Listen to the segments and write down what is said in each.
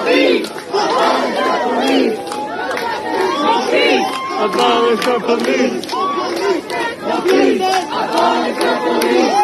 Abolish the police! Abolish the police!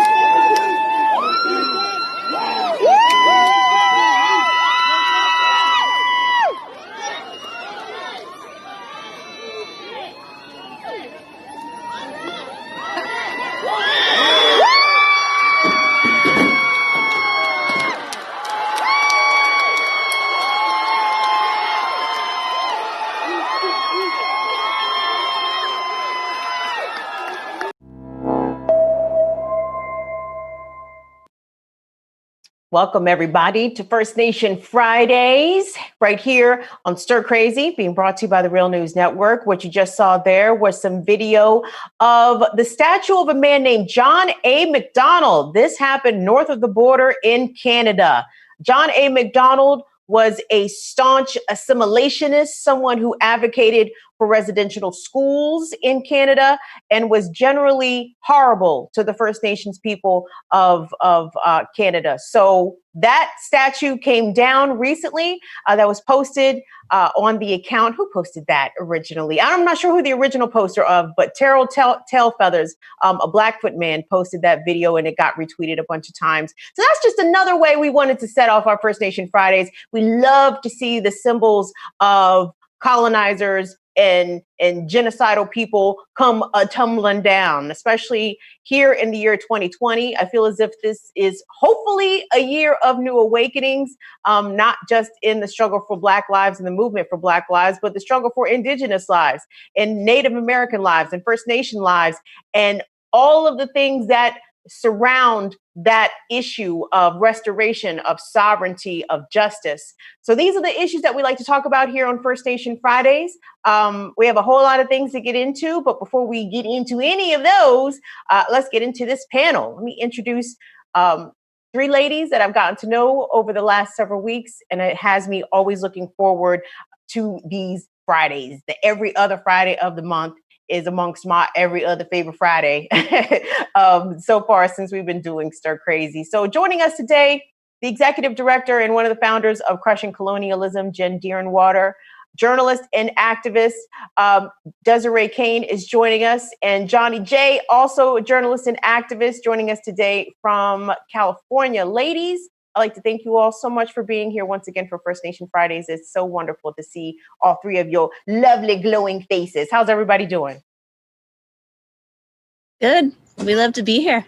Welcome, everybody, to First Nation Fridays, right here on Stir Crazy, being brought to you by the Real News Network. What you just saw there was some video of the statue of a man named John A. Macdonald. This happened north of the border in Canada. John A. Macdonald was a staunch assimilationist, someone who advocated for residential schools in Canada and was generally horrible to the First Nations people of Canada. So that statue came down recently. That was posted on the account. Who posted that originally? I'm not sure who the original poster of, but Terrell Tailfeathers, a Blackfoot man, posted that video and it got retweeted a bunch of times. So that's just another way we wanted to set off our First Nation Fridays. We love to see the symbols of colonizers and genocidal people come tumbling down, especially here in the year 2020. I feel as if this is hopefully a year of new awakenings, not just in the struggle for Black lives and the movement for Black lives, but the struggle for Indigenous lives and Native American lives and First Nation lives and all of the things that surround that issue of restoration, of sovereignty, of justice. So these are the issues that we like to talk about here on First Nation Fridays. We have a whole lot of things to get into, but before we get into any of those, let's get into this panel. Let me introduce three ladies that I've gotten to know over the last several weeks, and it has me always looking forward to these Fridays. The every other Friday of the month is amongst my every other favorite Friday so far since we've been doing Stir Crazy. So joining us today, the executive director and one of the founders of Crushing Colonialism, Jen Deerinwater, journalist and activist, Desiree Kane is joining us, and Johnnie Jae, also a journalist and activist, joining us today from California. Ladies, I'd like to thank you all so much for being here once again for First Nation Fridays. It's so wonderful to see all three of your lovely glowing faces. How's everybody doing? Good. We love to be here.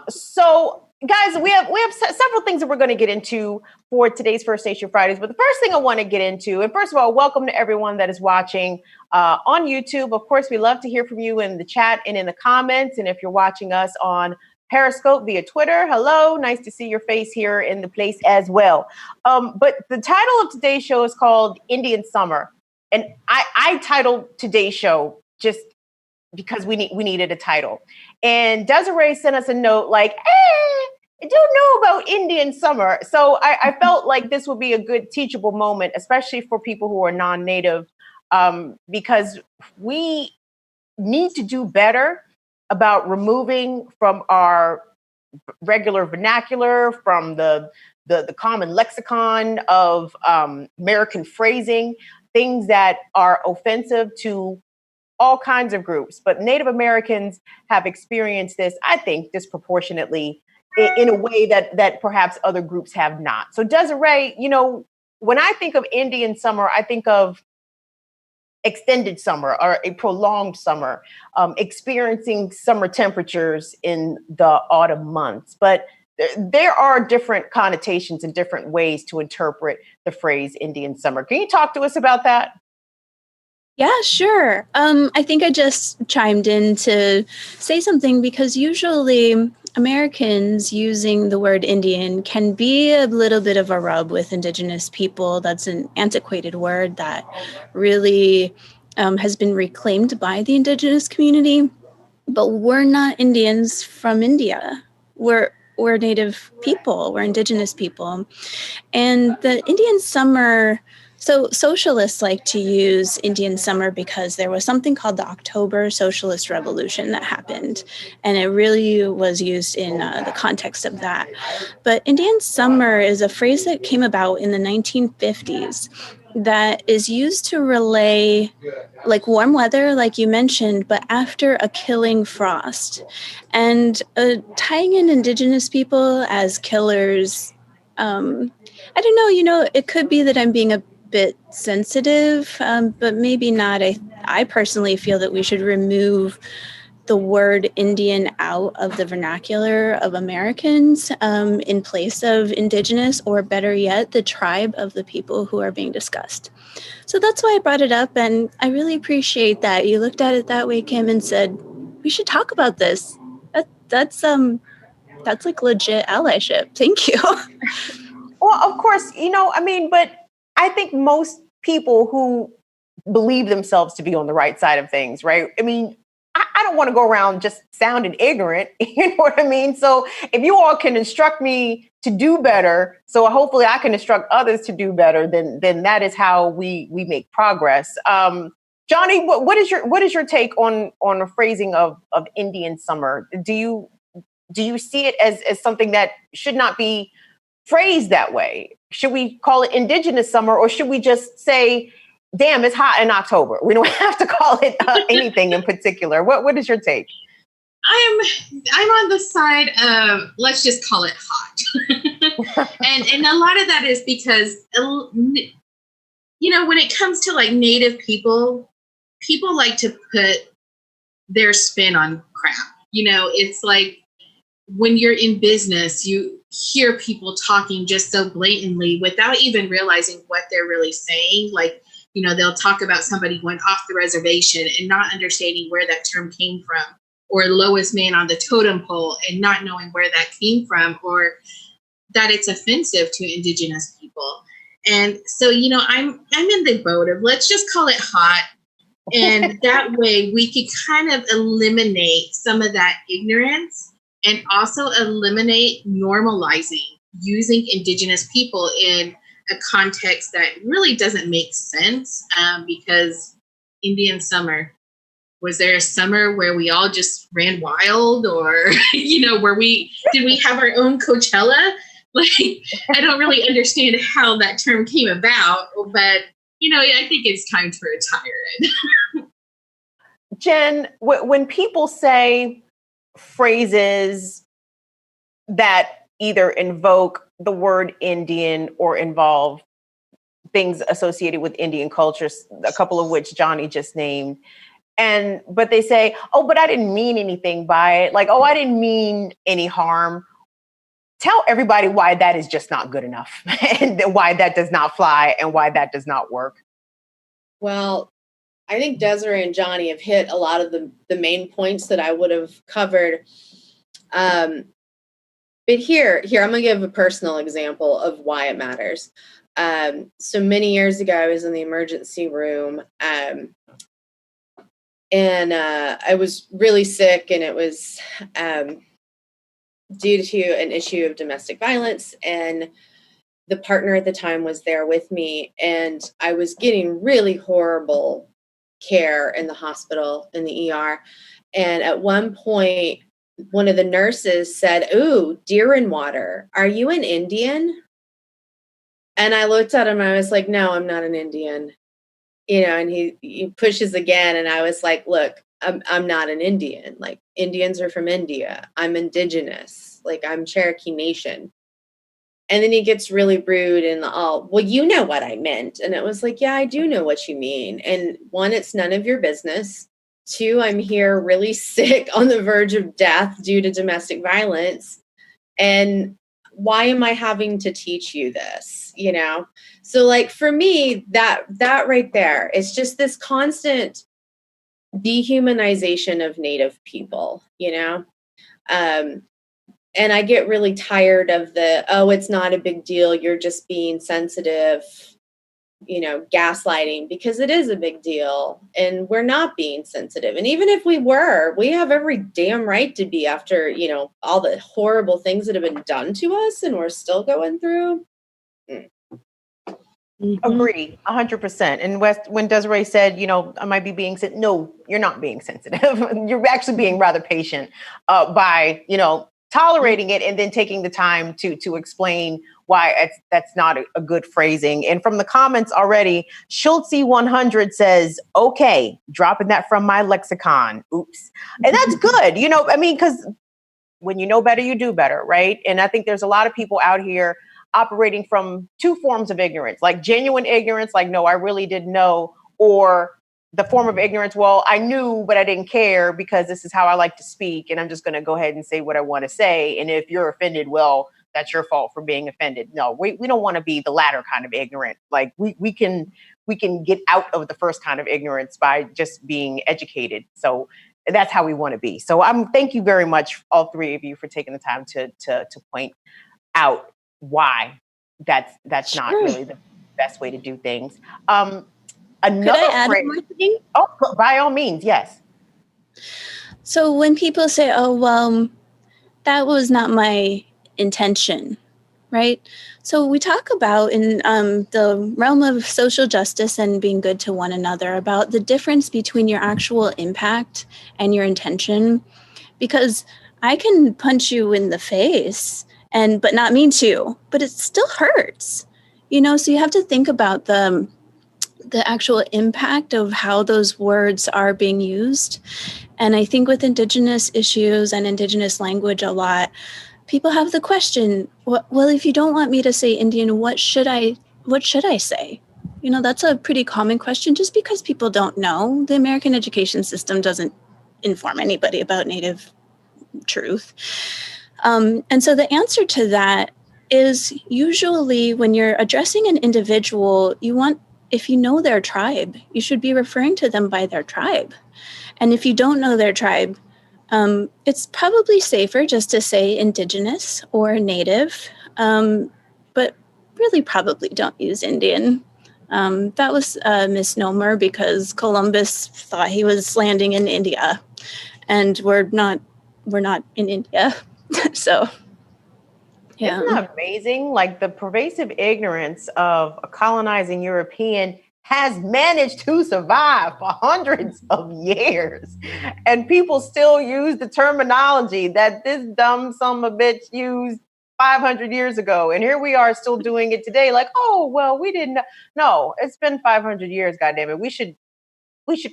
So guys, we have several things that we're going to get into for today's First Nation Fridays. But the first thing I want to get into, and first of all, welcome to everyone that is watching on YouTube. Of course, we love to hear from you in the chat and in the comments. And if you're watching us on Periscope via Twitter, hello, nice to see your face here in the place as well. But the title of today's show is called Indian Summer. And I titled today's show just because we needed a title. And Desiree sent us a note like, I don't know about Indian summer. So I felt like this would be a good teachable moment, especially for people who are non-native, because we need to do better about removing from our regular vernacular, from the common lexicon of American phrasing, things that are offensive to all kinds of groups. But Native Americans have experienced this, I think, disproportionately in a way that perhaps other groups have not. So Desiree, you know, when I think of Indian summer, I think of extended summer or a prolonged summer, experiencing summer temperatures in the autumn months. But there are different connotations and different ways to interpret the phrase Indian summer. Can you talk to us about that? Yeah, sure. I think I just chimed in to say something because usually Americans using the word Indian can be a little bit of a rub with Indigenous people. That's an antiquated word that really has been reclaimed by the Indigenous community. But we're not Indians from India. We're Native people. We're Indigenous people. And the Indian summer So socialists like to use Indian summer because there was something called the October Socialist Revolution that happened, and it really was used in the context of that. But Indian summer is a phrase that came about in the 1950s that is used to relay like warm weather, like you mentioned, but after a killing frost. And tying in Indigenous people as killers, I don't know, it could be that I'm being a bit sensitive, but maybe not. I personally feel that we should remove the word Indian out of the vernacular of Americans in place of Indigenous, or better yet, the tribe of the people who are being discussed. So that's why I brought it up, and I really appreciate that you looked at it that way, Kim, and said we should talk about this. That's like legit allyship. Thank you. Well, of course, but I think most people who believe themselves to be on the right side of things, right? I mean, I don't want to go around just sounding ignorant, you know what I mean? So if you all can instruct me to do better, so hopefully I can instruct others to do better, then that is how we make progress. Johnnie, what is your take on the phrasing of Indian summer? Do you see it as something that should not be phrased that way? Should we call it Indigenous summer, or should we just say, damn, it's hot in October? We don't have to call it anything in particular. What is your take? I'm on the side of, let's just call it hot. and a lot of that is because, when it comes to like Native people like to put their spin on crap. It's like when you're in business, you hear people talking just so blatantly without even realizing what they're really saying. Like, they'll talk about somebody going off the reservation and not understanding where that term came from, or lowest man on the totem pole and not knowing where that came from, or that it's offensive to Indigenous people. And so, I'm in the boat of, let's just call it hot. And that way we could kind of eliminate some of that ignorance, and also eliminate normalizing using Indigenous people in a context that really doesn't make sense, because Indian summer, was there a summer where we all just ran wild, or, did we have our own Coachella? Like, I don't really understand how that term came about, but, I think it's time to retire it. Jen, when people say phrases that either invoke the word Indian or involve things associated with Indian cultures, a couple of which Johnnie just named, but they say, oh, but I didn't mean anything by it. Like, oh, I didn't mean any harm. Tell everybody why that is just not good enough, and why that does not fly, and why that does not work. Well, I think Desiree and Johnnie have hit a lot of the main points that I would have covered. But here, I'm going to give a personal example of why it matters. So many years ago, I was in the emergency room, and I was really sick, and it was due to an issue of domestic violence, and the partner at the time was there with me, and I was getting really horrible care in the hospital, in the ER. And at one point, one of the nurses said, "Ooh, Deerinwater, are you an Indian?" And I looked at him, and I was like, "No, I'm not an Indian." And he pushes again, and I was like, "Look, I'm not an Indian. Like, Indians are from India. I'm Indigenous. Like, I'm Cherokee Nation." And then he gets really rude and all, "Well, you know what I meant." And it was like, yeah, I do know what you mean. And one, it's none of your business. Two, I'm here really sick on the verge of death due to domestic violence. And why am I having to teach you this? So like for me, that right there, it's just this constant dehumanization of Native people, and I get really tired of oh, it's not a big deal, you're just being sensitive, gaslighting, because it is a big deal, and we're not being sensitive. And even if we were, we have every damn right to be, after, all the horrible things that have been done to us and we're still going through. Agree, 100%. And when Desiree said, I might be being sensitive. No, you're not being sensitive. You're actually being rather patient by, tolerating it and then taking the time to explain why that's not a good phrasing. And from the comments already, Schultzy100 says, okay, dropping that from my lexicon. Oops. And that's good, because when you know better, you do better, right? And I think there's a lot of people out here operating from two forms of ignorance, like genuine ignorance, like, no, I really didn't know, or the form of ignorance, well, I knew, but I didn't care because this is how I like to speak, and I'm just going to go ahead and say what I want to say. And if you're offended, well, that's your fault for being offended. No, we don't want to be the latter kind of ignorant. Like we can get out of the first kind of ignorance by just being educated. So that's how we want to be. So thank you very much, all three of you, for taking the time to point out why that's not really the best way to do things. Could I add one more thing? Oh, by all means, yes. So when people say, oh, well, that was not my intention, right? So we talk about in the realm of social justice and being good to one another about the difference between your actual impact and your intention, because I can punch you in the face but not mean to, but it still hurts, so you have to think about the actual impact of how those words are being used. And I think with Indigenous issues and Indigenous language a lot, people have the question, well, if you don't want me to say Indian, what should I say? That's a pretty common question just because people don't know. The American education system doesn't inform anybody about Native truth. And so the answer to that is usually when you're addressing an individual, if you know their tribe, you should be referring to them by their tribe. And if you don't know their tribe, it's probably safer just to say Indigenous or Native, but really probably don't use Indian. That was a misnomer because Columbus thought he was landing in India, and we're not in India. So, yeah. Isn't that amazing? Like the pervasive ignorance of a colonizing European has managed to survive for hundreds of years. And people still use the terminology that this dumb son of a bitch used 500 years ago. And here we are still doing it today. Like, oh, well, we didn't know. No, it's been 500 years, goddammit. We should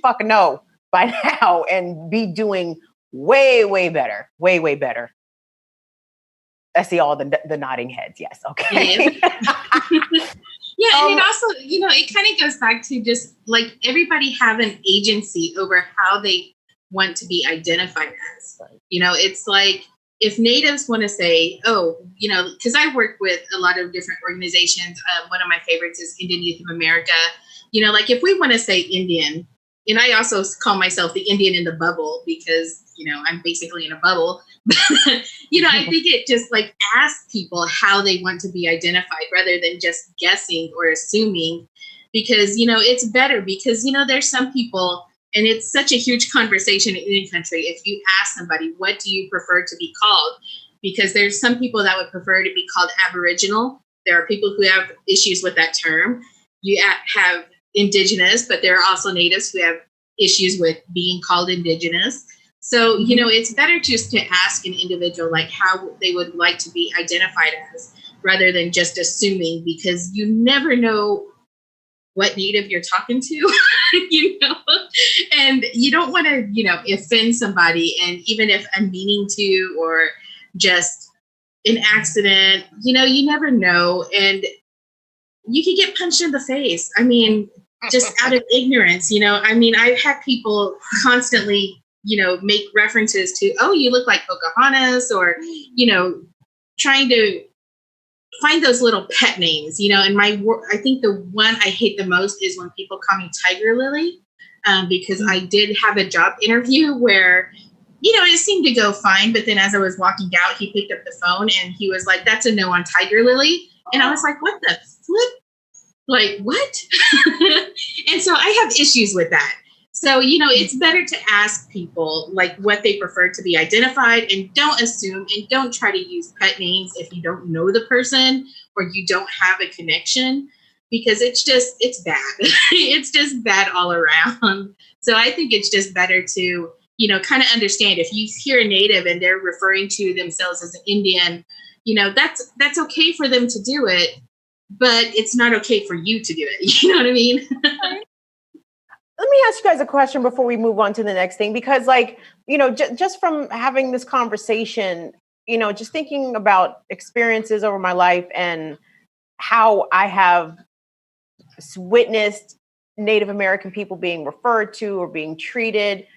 fucking know by now and be doing way, way better. Way, way better. I see all the nodding heads. Yes. Okay. Yeah. And it also, it kind of goes back to just like everybody have an agency over how they want to be identified as. It's like if Natives want to say, oh, because I work with a lot of different organizations. One of my favorites is Indian Youth of America. Like if we want to say Indian, and I also call myself the Indian in the bubble because, I'm basically in a bubble. I think it just like asks people how they want to be identified rather than just guessing or assuming, because, it's better because, there's some people, and it's such a huge conversation in any country. If you ask somebody, what do you prefer to be called? Because there's some people that would prefer to be called Aboriginal. There are people who have issues with that term. You have Indigenous, but there are also Natives who have issues with being called Indigenous. So, it's better just to ask an individual like how they would like to be identified as rather than just assuming, because you never know what Native you're talking to, and you don't want to, offend somebody. And even if unmeaning to or just an accident, you never know. And you could get punched in the face. I mean, just out of ignorance, I've had people constantly, make references to, oh, you look like Pocahontas, or, trying to find those little pet names, and I think the one I hate the most is when people call me Tiger Lily, because I did have a job interview where, it seemed to go fine. But then as I was walking out, he picked up the phone and he was like, that's a no on Tiger Lily. And I was like, what the flip? Like, what? And so I have issues with that. So, it's better to ask people like what they prefer to be identified, and don't assume and don't try to use pet names if you don't know the person or you don't have a connection. because it's bad. It's just bad all around. So I think it's just better to, kind of understand if you hear a Native and they're referring to themselves as an Indian, that's okay for them to do it, but it's not okay for you to do it. You know what I mean? Let me ask you guys a question before we move on to the next thing, because just from having this conversation, just thinking about experiences over my life and how I have witnessed Native American people being referred to or being treated,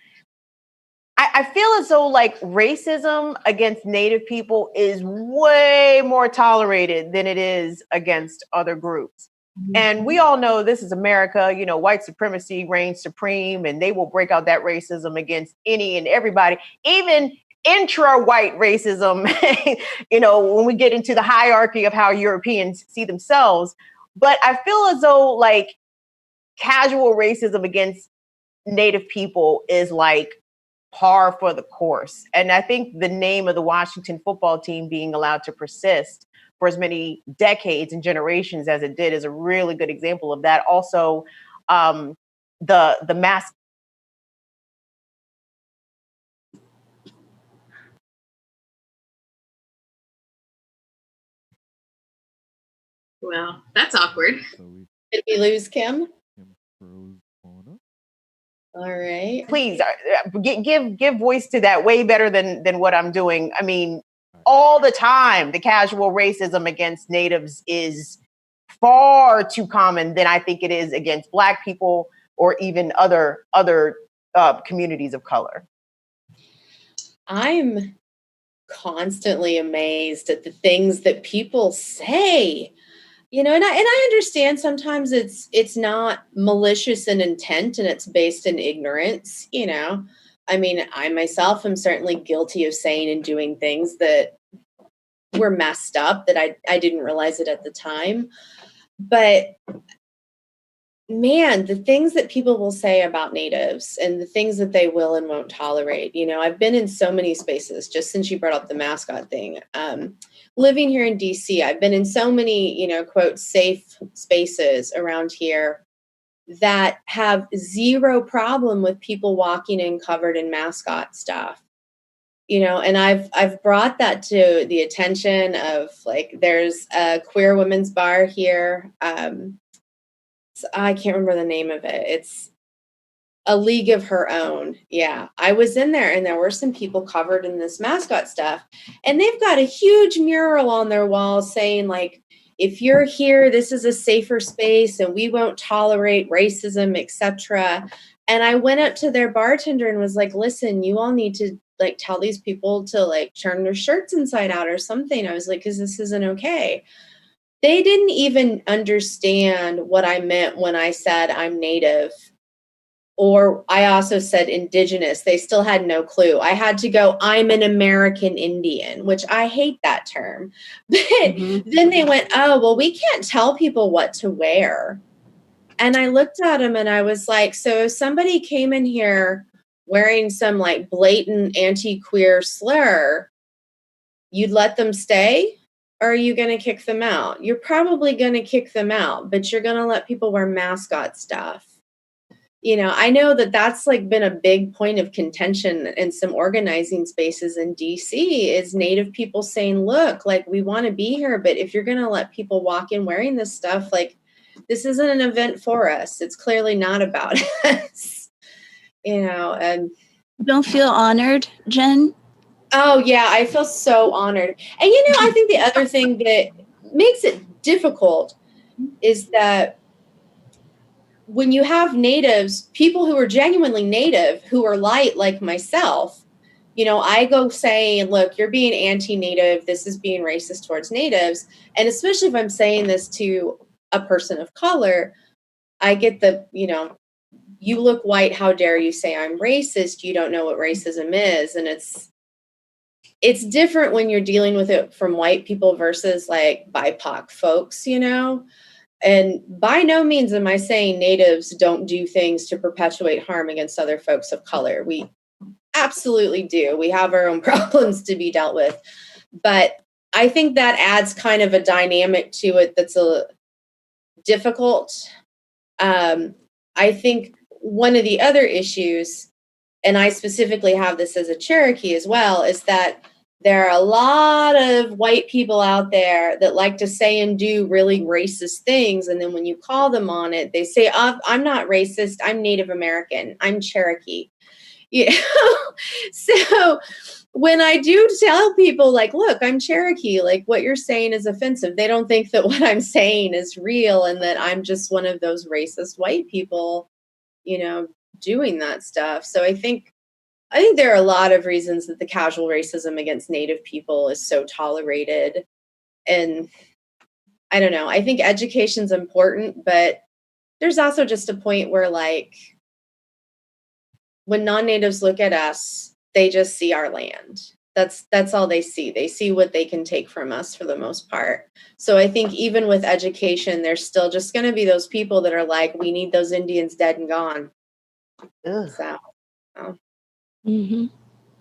I feel as though racism against Native people is way more tolerated than it is against other groups. And we all know this is America, white supremacy reigns supreme, and they will break out that racism against any and everybody, even intra-white racism, when we get into the hierarchy of how Europeans see themselves. But I feel as though casual racism against Native people is par for the course. And I think the name of the Washington football team being allowed to persist for as many decades and generations as it did is a really good example of that. Also, the mass. Well, that's awkward. Did we lose Kim? All right. Please give voice to that way better than what I'm doing. I mean, all the time, the casual racism against Natives is far too common than I think it is against Black people or even other communities of color. I'm constantly amazed at the things that people say, and I understand sometimes it's not malicious in intent and it's based in ignorance, I mean, I myself am certainly guilty of saying and doing things that were messed up that I didn't realize it at the time. But man, the things that people will say about Natives and the things that they will and won't tolerate, I've been in so many spaces, just since you brought up the mascot thing. Living here in DC, I've been in so many, quote, safe spaces around here that have zero problem with people walking in covered in mascot stuff. And I've brought that to the attention of there's a queer women's bar here. I can't remember the name of it. It's A League of Her Own. Yeah. I was in there and there were some people covered in this mascot stuff, and they've got a huge mural on their wall saying if you're here, this is a safer space and we won't tolerate racism, etc. And I went up to their bartender and was like, listen, you all need to tell these people to turn their shirts inside out or something. I was like, because this isn't okay. They didn't even understand what I meant when I said I'm Native, or I also said Indigenous. They still had no clue. I had to go, I'm an American Indian, which I hate that term. But then they went, oh, well, we can't tell people what to wear. And I looked at them and I was like, so if somebody came in here wearing some blatant anti-queer slur, you'd let them stay? Or are you going to kick them out? You're probably going to kick them out, but you're going to let people wear mascot stuff. I know that that's been a big point of contention in some organizing spaces in DC is Native people saying, look, we want to be here, but if you're going to let people walk in wearing this stuff, this isn't an event for us. It's clearly not about us, and Don't feel honored, Jen? Oh, yeah, I feel so honored. And, I think the other thing that makes it difficult is that when you have Natives, people who are genuinely Native, who are light like myself, I go saying, look, you're being anti-Native. This is being racist towards Natives. And especially if I'm saying this to a person of color, I get the, you look white. How dare you say I'm racist? You don't know what racism is. And it's different when you're dealing with it from white people versus BIPOC folks, and by no means am I saying Natives don't do things to perpetuate harm against other folks of color. We absolutely do. We have our own problems to be dealt with, but I think that adds kind of a dynamic to it that's a difficult. I think one of the other issues, and I specifically have this as a Cherokee as well, is that there are a lot of white people out there that like to say and do really racist things. And then when you call them on it, they say, I'm not racist. I'm Native American. I'm Cherokee. You know? So when I do tell people, like, look, I'm Cherokee, like what you're saying is offensive, they don't think that what I'm saying is real and that I'm just one of those racist white people, you know, doing that stuff. So I think there are a lot of reasons that the casual racism against Native people is so tolerated. And I don't know, I think education's important, but there's also just a point where, like, when non-natives look at us, they just see our land. That's all they see. They see what they can take from us for the most part. So I think even with education, there's still just going to be those people that are like, we need those Indians dead and gone. Ugh. So. Mm-hmm.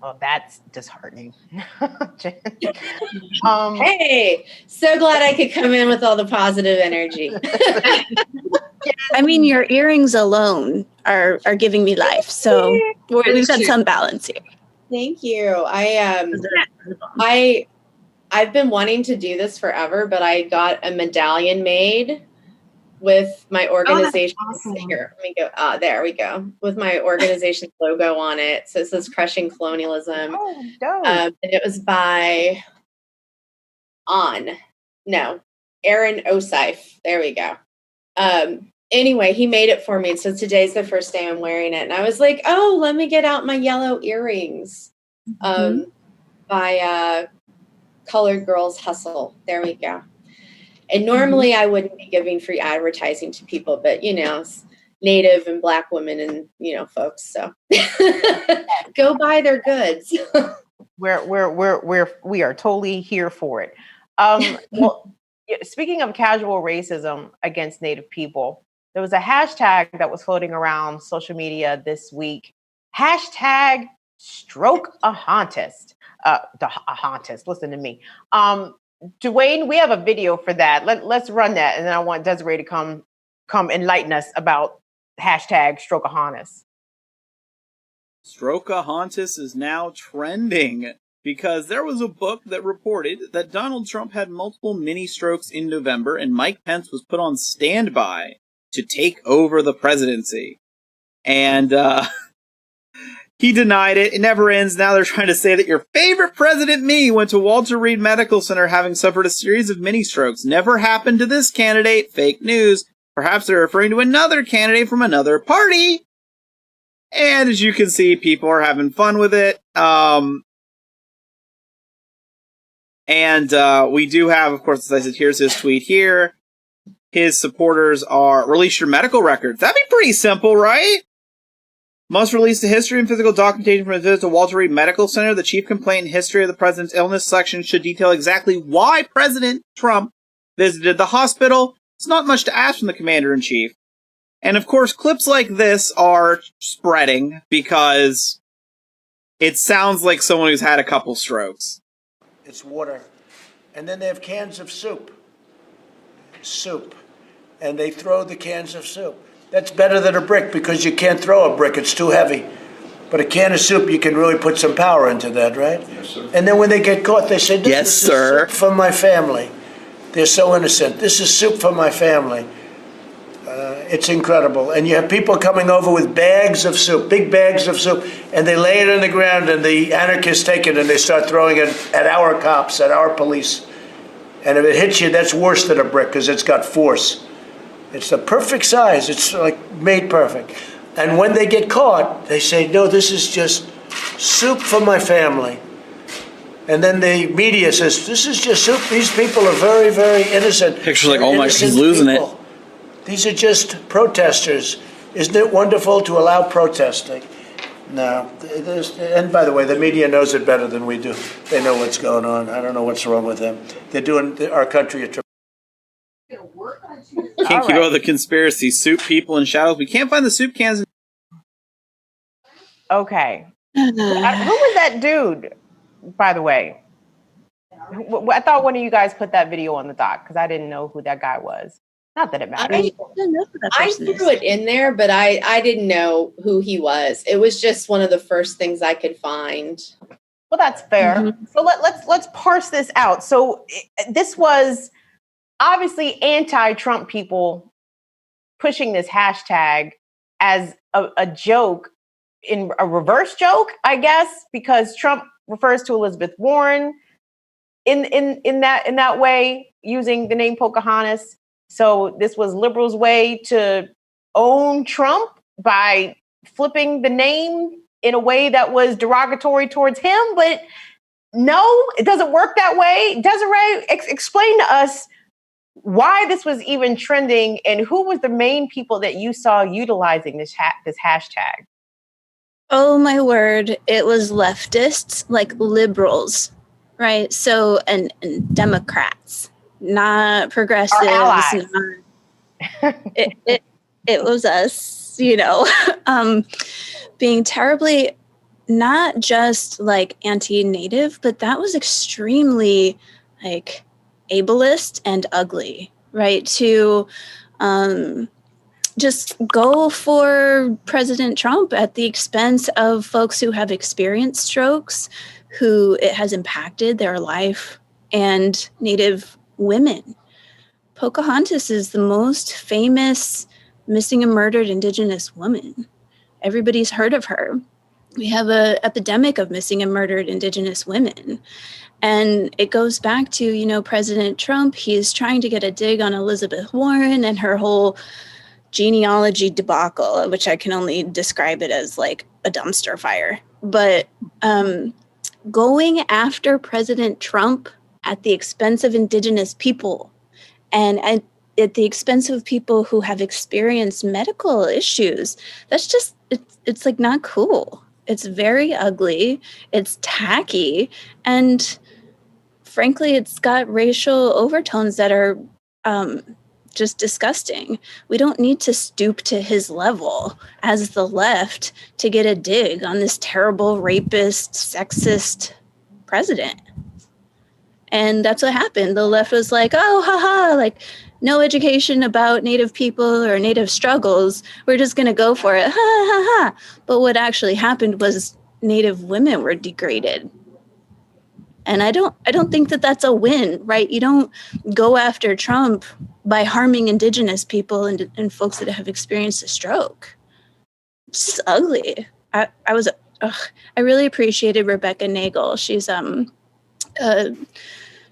Oh, that's disheartening. Hey, so glad I could come in with all the positive energy. I mean, your earrings alone are giving me life. So we've got some balance here. Thank you. I've been wanting to do this forever, but I got a medallion made with my organization. Awesome. Here, let me go. There we go. With my organization's logo on it. So it says Crushing Colonialism. Oh, dope. And it was by Aaron Oseife. There we go. Anyway, he made it for me. And so today's the first day I'm wearing it. And I was like, oh, let me get out my yellow earrings by Colored Girls Hustle. There we go. And normally I wouldn't be giving free advertising to people, but, you know, Native and Black women and, you know, folks. So go buy their goods. We are totally here for it. Well, speaking of casual racism against Native people, there was a hashtag that was floating around social media this week. Hashtag stroke a hauntist. A hauntist, listen to me. Dwayne, we have a video for that. Let's run that. And then I want Desiree to come enlighten us about hashtag stroke a hauntist. Stroke a hauntist is now trending because there was a book that reported that Donald Trump had multiple mini strokes in November and Mike Pence was put on standby to take over the presidency. And he denied it. It never ends. Now they're trying to say that your favorite president, me, went to Walter Reed Medical Center having suffered a series of mini strokes. Never happened to this candidate. Fake news. Perhaps they're referring to another candidate from another party. And as you can see, people are having fun with it. We do have, of course, as I said, here's his tweet here. His supporters are, release your medical records. That'd be pretty simple, right? Must release the history and physical documentation from a visit to Walter Reed Medical Center. The chief complaint and history of the president's illness section should detail exactly why President Trump visited the hospital. It's not much to ask from the commander-in-chief. And of course, clips like this are spreading because it sounds like someone who's had a couple strokes. It's water. And then they have cans of soup. And they throw the cans of soup. That's better than a brick because you can't throw a brick. It's too heavy. But a can of soup, you can really put some power into that, right? Yes, sir. And then when they get caught, they say, this is soup for my family. They're so innocent. This is soup for my family. It's incredible. And you have people coming over with bags of soup, big bags of soup, and they lay it on the ground, and the anarchists take it, and they start throwing it at our cops, at our police. And if it hits you, that's worse than a brick because it's got force. It's the perfect size. It's like made perfect. And when they get caught, they say, no, this is just soup for my family. And then the media says, this is just soup. These people are very, very innocent. Pictures like, oh my, he's losing it. These are just protesters. Isn't it wonderful to allow protesting? No. And by the way, the media knows it better than we do. They know what's going on. I don't know what's wrong with them. They're doing our country a Can't keep up with the conspiracy. Soup people in shadows. We can't find the soup cans. Okay. Who was that dude, by the way? I thought one of you guys put that video on the doc because I didn't know who that guy was. Not that it matters. I threw it in there, but I didn't know who he was. It was just one of the first things I could find. Well, that's fair. So let's parse this out. So this was obviously anti-Trump people pushing this hashtag as a joke, in a reverse joke, I guess, because Trump refers to Elizabeth Warren in that way, using the name Pocahontas. So this was liberals' way to own Trump by flipping the name in a way that was derogatory towards him. But no, it doesn't work that way. Desiree, explain to us why this was even trending and who was the main people that you saw utilizing this hashtag. Oh my word, it was leftists, like liberals, right? So, and Democrats, not progressives. Our allies. It was us, being terribly, not just like anti-native, but that was extremely like ableist and ugly, right? To just go for President Trump at the expense of folks who have experienced strokes, who it has impacted their life, and Native women. Pocahontas is the most famous missing and murdered Indigenous woman. Everybody's heard of her. We have an epidemic of missing and murdered Indigenous women. And it goes back to, President Trump. He's trying to get a dig on Elizabeth Warren and her whole genealogy debacle, which I can only describe it as like a dumpster fire. But going after President Trump at the expense of Indigenous people and at the expense of people who have experienced medical issues, that's just, it's like not cool. It's very ugly. It's tacky. And frankly, it's got racial overtones that are just disgusting. We don't need to stoop to his level as the left to get a dig on this terrible rapist, sexist president. And that's what happened. The left was like, oh, haha, like no education about Native people or Native struggles. We're just going to go for it. Ha, ha, ha. But what actually happened was Native women were degraded. And I don't think that that's a win, right? You don't go after Trump by harming Indigenous people and folks that have experienced a stroke. It's just ugly. I really appreciated Rebecca Nagel. She's a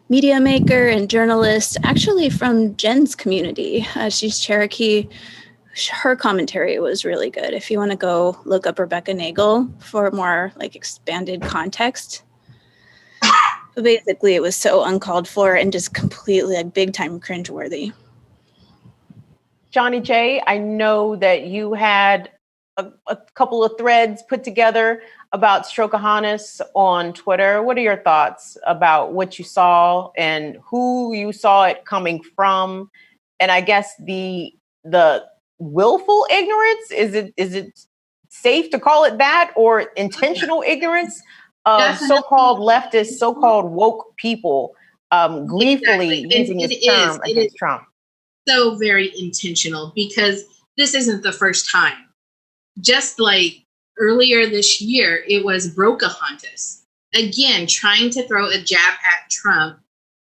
media maker and journalist, actually from Jen's community. She's Cherokee. Her commentary was really good. If you want to go look up Rebecca Nagel for more like expanded context. But basically, it was so uncalled for and just completely like big time cringeworthy. Johnnie Jae, I know that you had a couple of threads put together about Strokeahannas on Twitter. What are your thoughts about what you saw and who you saw it coming from? And I guess the willful ignorance, is it safe to call it that, or intentional ignorance of so-called leftists, so-called woke people gleefully using this term against Trump? So very intentional, because this isn't the first time. Just like earlier this year, it was Brokahontas, again, trying to throw a jab at Trump,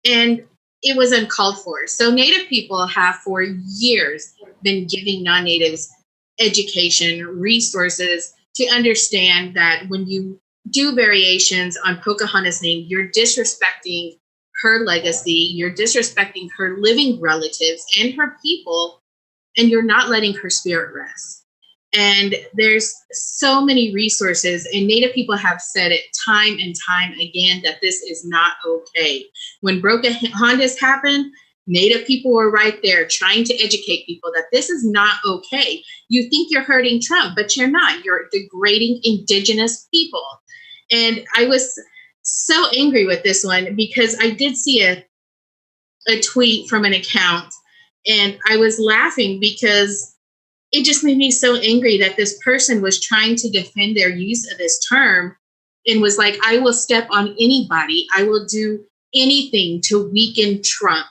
and it was uncalled for. So Native people have for years been giving non-Natives education, resources to understand that when you do variations on Pocahontas' name, you're disrespecting her legacy, you're disrespecting her living relatives and her people, and you're not letting her spirit rest. And there's so many resources, and Native people have said it time and time again that this is not okay. When Brokahontas happened, Native people were right there trying to educate people that this is not okay. You think you're hurting Trump, but you're not. You're degrading Indigenous people. And I was so angry with this one because I did see a tweet from an account, and I was laughing because it just made me so angry that this person was trying to defend their use of this term and was like, I will step on anybody. I will do anything to weaken Trump.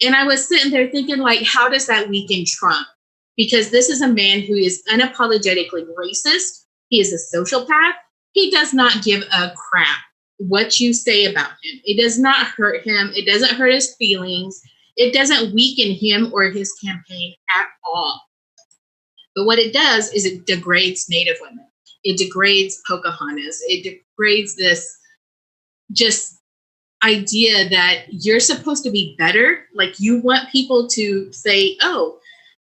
And I was sitting there thinking, like, how does that weaken Trump? Because this is a man who is unapologetically racist. He is a sociopath. He does not give a crap what you say about him. It does not hurt him. It doesn't hurt his feelings. It doesn't weaken him or his campaign at all. But what it does is it degrades Native women. It degrades Pocahontas. It degrades this just idea that you're supposed to be better. Like, you want people to say, oh,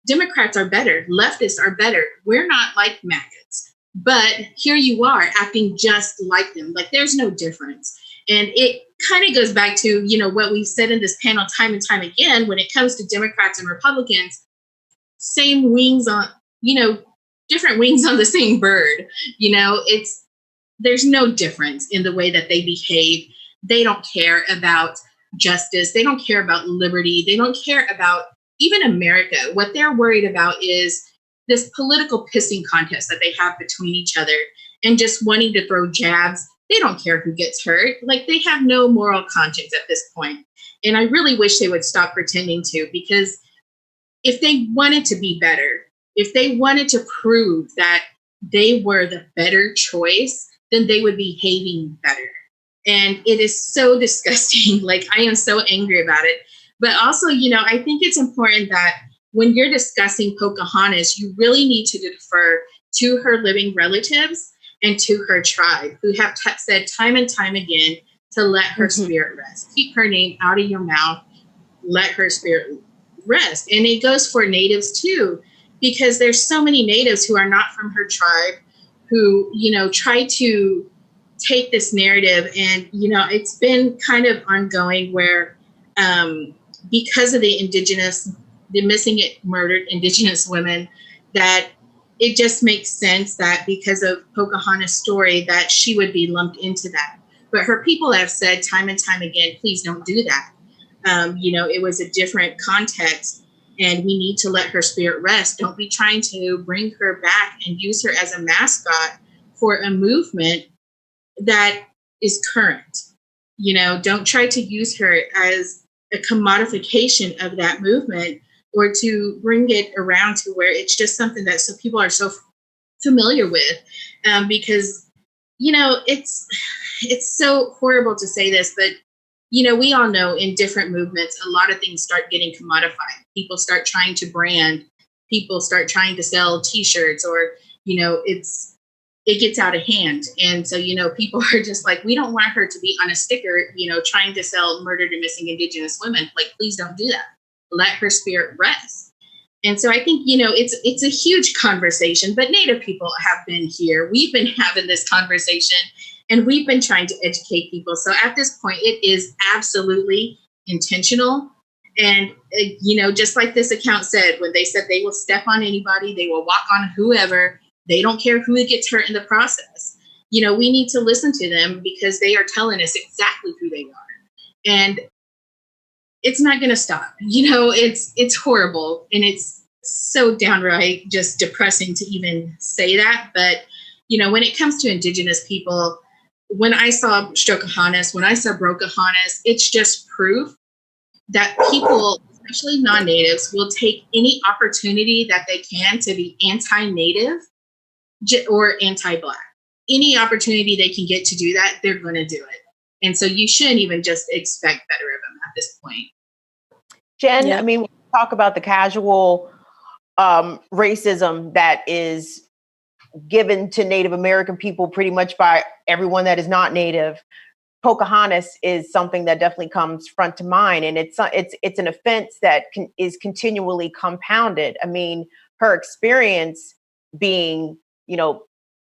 Democrats are better, leftists are better. We're not like maggots. But here you are acting just like them. Like, there's no difference. And it kind of goes back to, what we've said in this panel time and time again, when it comes to Democrats and Republicans, same wings on, different wings on the same bird. There's no difference in the way that they behave. They don't care about justice. They don't care about liberty. They don't care about even America. What they're worried about is this political pissing contest that they have between each other and just wanting to throw jabs. They don't care who gets hurt. Like, they have no moral conscience at this point. And I really wish they would stop pretending to, because if they wanted to be better, if they wanted to prove that they were the better choice, then they would be behaving better. And it is so disgusting. Like, I am so angry about it. But also, I think it's important that when you're discussing Pocahontas, you really need to defer to her living relatives and to her tribe, who have said time and time again to let her spirit rest. Keep her name out of your mouth. Let her spirit rest. And it goes for natives too, because there's so many natives who are not from her tribe who, try to take this narrative. And, it's been kind of ongoing where because of the missing murdered Indigenous women, that it just makes sense that because of Pocahontas' story that she would be lumped into that. But her people have said time and time again, please don't do that. It was a different context and we need to let her spirit rest. Don't be trying to bring her back and use her as a mascot for a movement that is current. Don't try to use her as a commodification of that movement, or to bring it around to where it's just something that some people are so familiar with, because, it's so horrible to say this, but, we all know in different movements, a lot of things start getting commodified. People start trying to brand, people start trying to sell T-shirts, or, it gets out of hand. And so, people are just like, we don't want her to be on a sticker, trying to sell murdered and missing Indigenous women. Like, please don't do that. Let her spirit rest. And so I think, it's a huge conversation, but Native people have been here. We've been having this conversation and we've been trying to educate people. So at this point, it is absolutely intentional. And, just like this account said, when they said they will step on anybody, they will walk on whoever, they don't care who gets hurt in the process. We need to listen to them because they are telling us exactly who they are. And it's not going to stop. It's horrible. And it's so downright just depressing to even say that. But, when it comes to Indigenous people, when I saw Pocahontas, when I saw Brocahontas, it's just proof that people, especially non-natives, will take any opportunity that they can to be anti-native or anti-Black. Any opportunity they can get to do that, they're going to do it. And so you shouldn't even just expect better of them at this point. Jen, yeah. When we talk about the casual racism that is given to Native American people pretty much by everyone that is not Native, Pocahontas is something that definitely comes front to mind. And it's an offense that is continually compounded. Her experience being,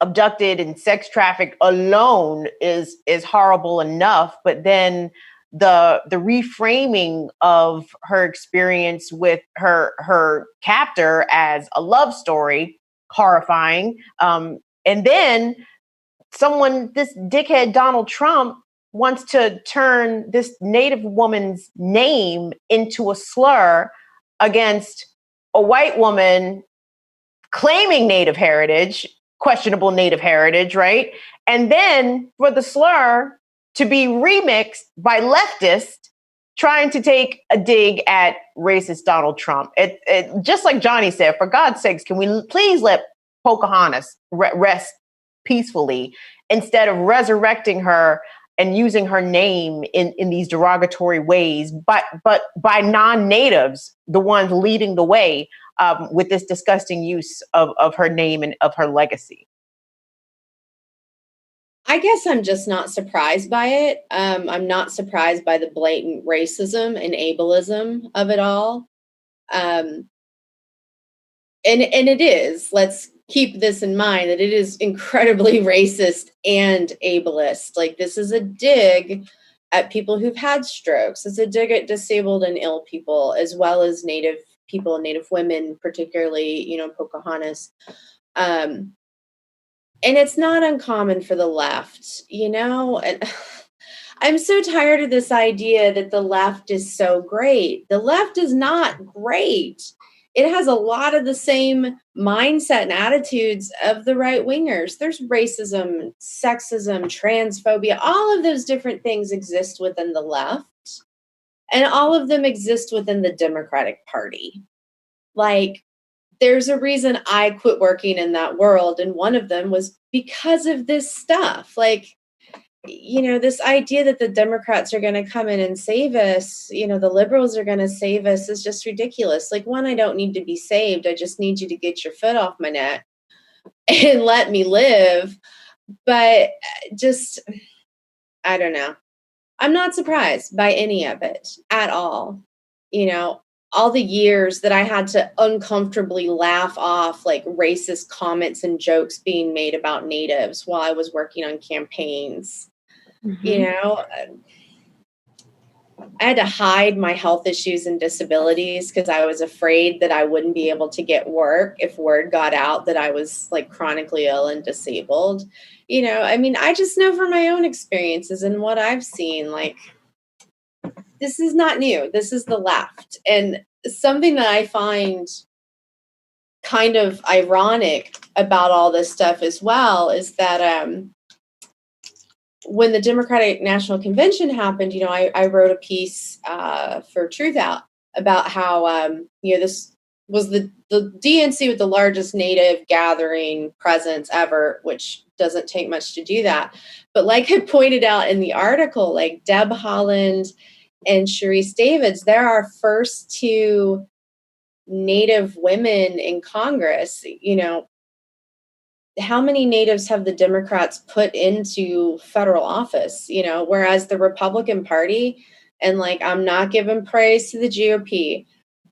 abducted and sex trafficked alone is horrible enough, but then the reframing of her experience with her captor as a love story, horrifying. And then this dickhead Donald Trump wants to turn this Native woman's name into a slur against a white woman claiming Native heritage, questionable Native heritage, right? And then for the slur to be remixed by leftists trying to take a dig at racist Donald Trump. It just like Johnny said, for God's sakes, can we please let Pocahontas rest peacefully instead of resurrecting her and using her name in these derogatory ways, but by non-natives, the ones leading the way with this disgusting use of her name and of her legacy. I guess I'm just not surprised by it. I'm not surprised by the blatant racism and ableism of it all. And it is, let's keep this in mind, that it is incredibly racist and ableist. Like, this is a dig at people who've had strokes. It's a dig at disabled and ill people, as well as Native people, Native women, particularly, you know, Pocahontas. And it's not uncommon for the left, you know, and I'm so tired of this idea that the left is so great. The left is not great. It has a lot of the same mindset and attitudes of the right wingers. There's racism, sexism, transphobia, all of those different things exist within the left, and all of them exist within the Democratic Party. Like, there's a reason I quit working in that world, and one of them was because of this stuff. Like, you know, this idea that the Democrats are going to come in and save us, you know, the liberals are going to save us is just ridiculous. Like, one, I don't need to be saved. I just need you to get your foot off my neck and let me live. But just, I don't know. I'm not surprised by any of it at all. You know, all the years that I had to uncomfortably laugh off like racist comments and jokes being made about natives while I was working on campaigns. Mm-hmm. You know, I had to hide my health issues and disabilities because I was afraid that I wouldn't be able to get work if word got out that I was like chronically ill and disabled. You know, I mean, I just know from my own experiences and what I've seen, like, this is not new. This is the left. And something that I find kind of ironic about all this stuff as well is that when the Democratic National Convention happened, you know, I wrote a piece for Truth Out about how, you know, this was the DNC with the largest Native gathering presence ever, which doesn't take much to do that. But like I pointed out in the article, like Deb Haaland and Sharice Davids, they're our first two Native women in Congress. You know, how many Natives have the Democrats put into federal office? You know, whereas the Republican Party, and like, I'm not giving praise to the GOP,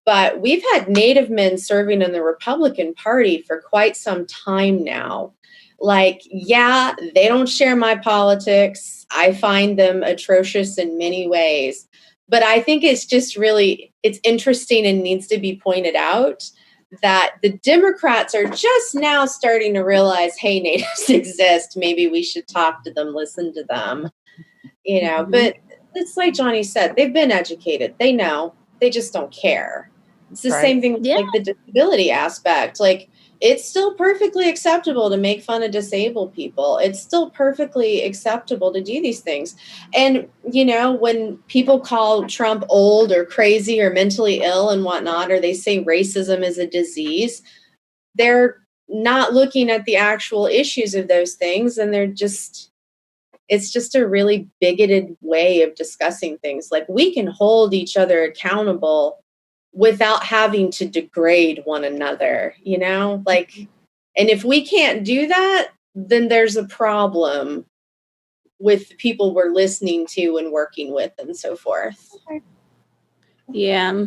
but we've had Native men serving in the Republican Party for quite some time now. Like, yeah, they don't share my politics. I find them atrocious in many ways. But I think it's just really, it's interesting and needs to be pointed out that the Democrats are just now starting to realize, hey, natives exist. Maybe we should talk to them, listen to them, you know. Mm-hmm. But it's like Johnny said, they've been educated. They know. They just don't care. It's the same thing with like the disability aspect. Like, it's still perfectly acceptable to make fun of disabled people. It's still perfectly acceptable to do these things. And, you know, when people call Trump old or crazy or mentally ill and whatnot, or they say racism is a disease, they're not looking at the actual issues of those things. And they're just, it's just a really bigoted way of discussing things. Like, we can hold each other accountable without having to degrade one another, you know, like, and if we can't do that, then there's a problem with the people we're listening to and working with and so forth. Yeah.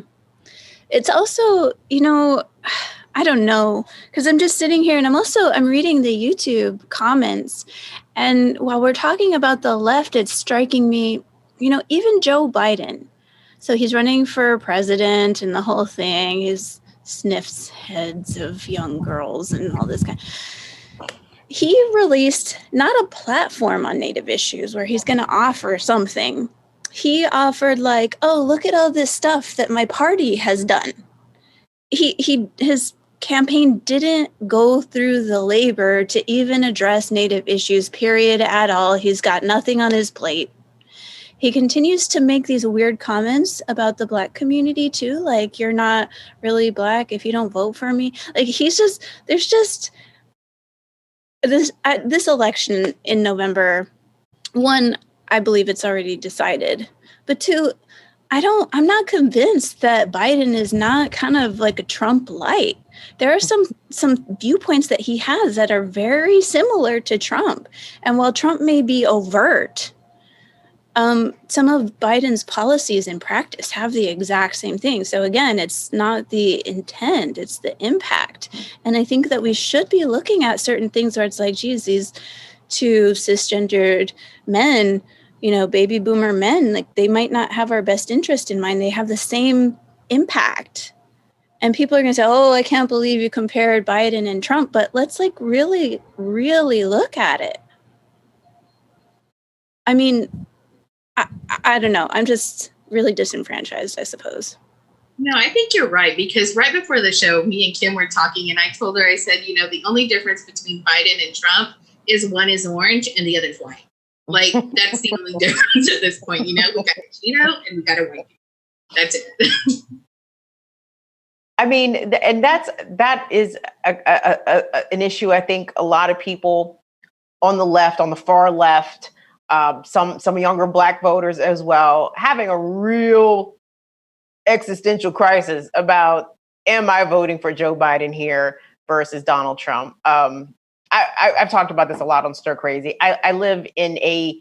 It's also, you know, I don't know, because I'm just sitting here and I'm reading the YouTube comments. And while we're talking about the left, it's striking me, you know, even Joe Biden. So he's running for president and the whole thing. He sniffs heads of young girls and all this kind. He released not a platform on Native issues where he's going to offer something. He offered like, oh, look at all this stuff that my party has done. His campaign didn't go through the labor to even address Native issues, period, at all. He's got nothing on his plate. he continues to make these weird comments about the Black community too. Like, you're not really Black if you don't vote for me. Like, there's just this election in November. One, I believe it's already decided, but two, I'm not convinced that Biden is not kind of like a Trump light. There are some viewpoints that he has that are very similar to Trump. And while Trump may be overt, some of Biden's policies in practice have the exact same thing. So again, it's not the intent, it's the impact. And I think that we should be looking at certain things where it's like, geez, these two cisgendered men, baby boomer men, like they might not have our best interest in mind. They have the same impact. And people are going to say, oh, I can't believe you compared Biden and Trump. But let's like really, really look at it. I mean, I don't know. I'm just really disenfranchised, I suppose. No, I think you're right, because right before the show, me and Kim were talking and I told her, I said, the only difference between Biden and Trump is one is orange and the other is white. Like, that's the only difference at this point. We got a Latino and we got a white. That's it. I mean, and that is an issue. I think a lot of people on the left, on the far left, some younger Black voters as well, having a real existential crisis about, am I voting for Joe Biden here versus Donald Trump? I've talked about this a lot on Stir Crazy. I live in a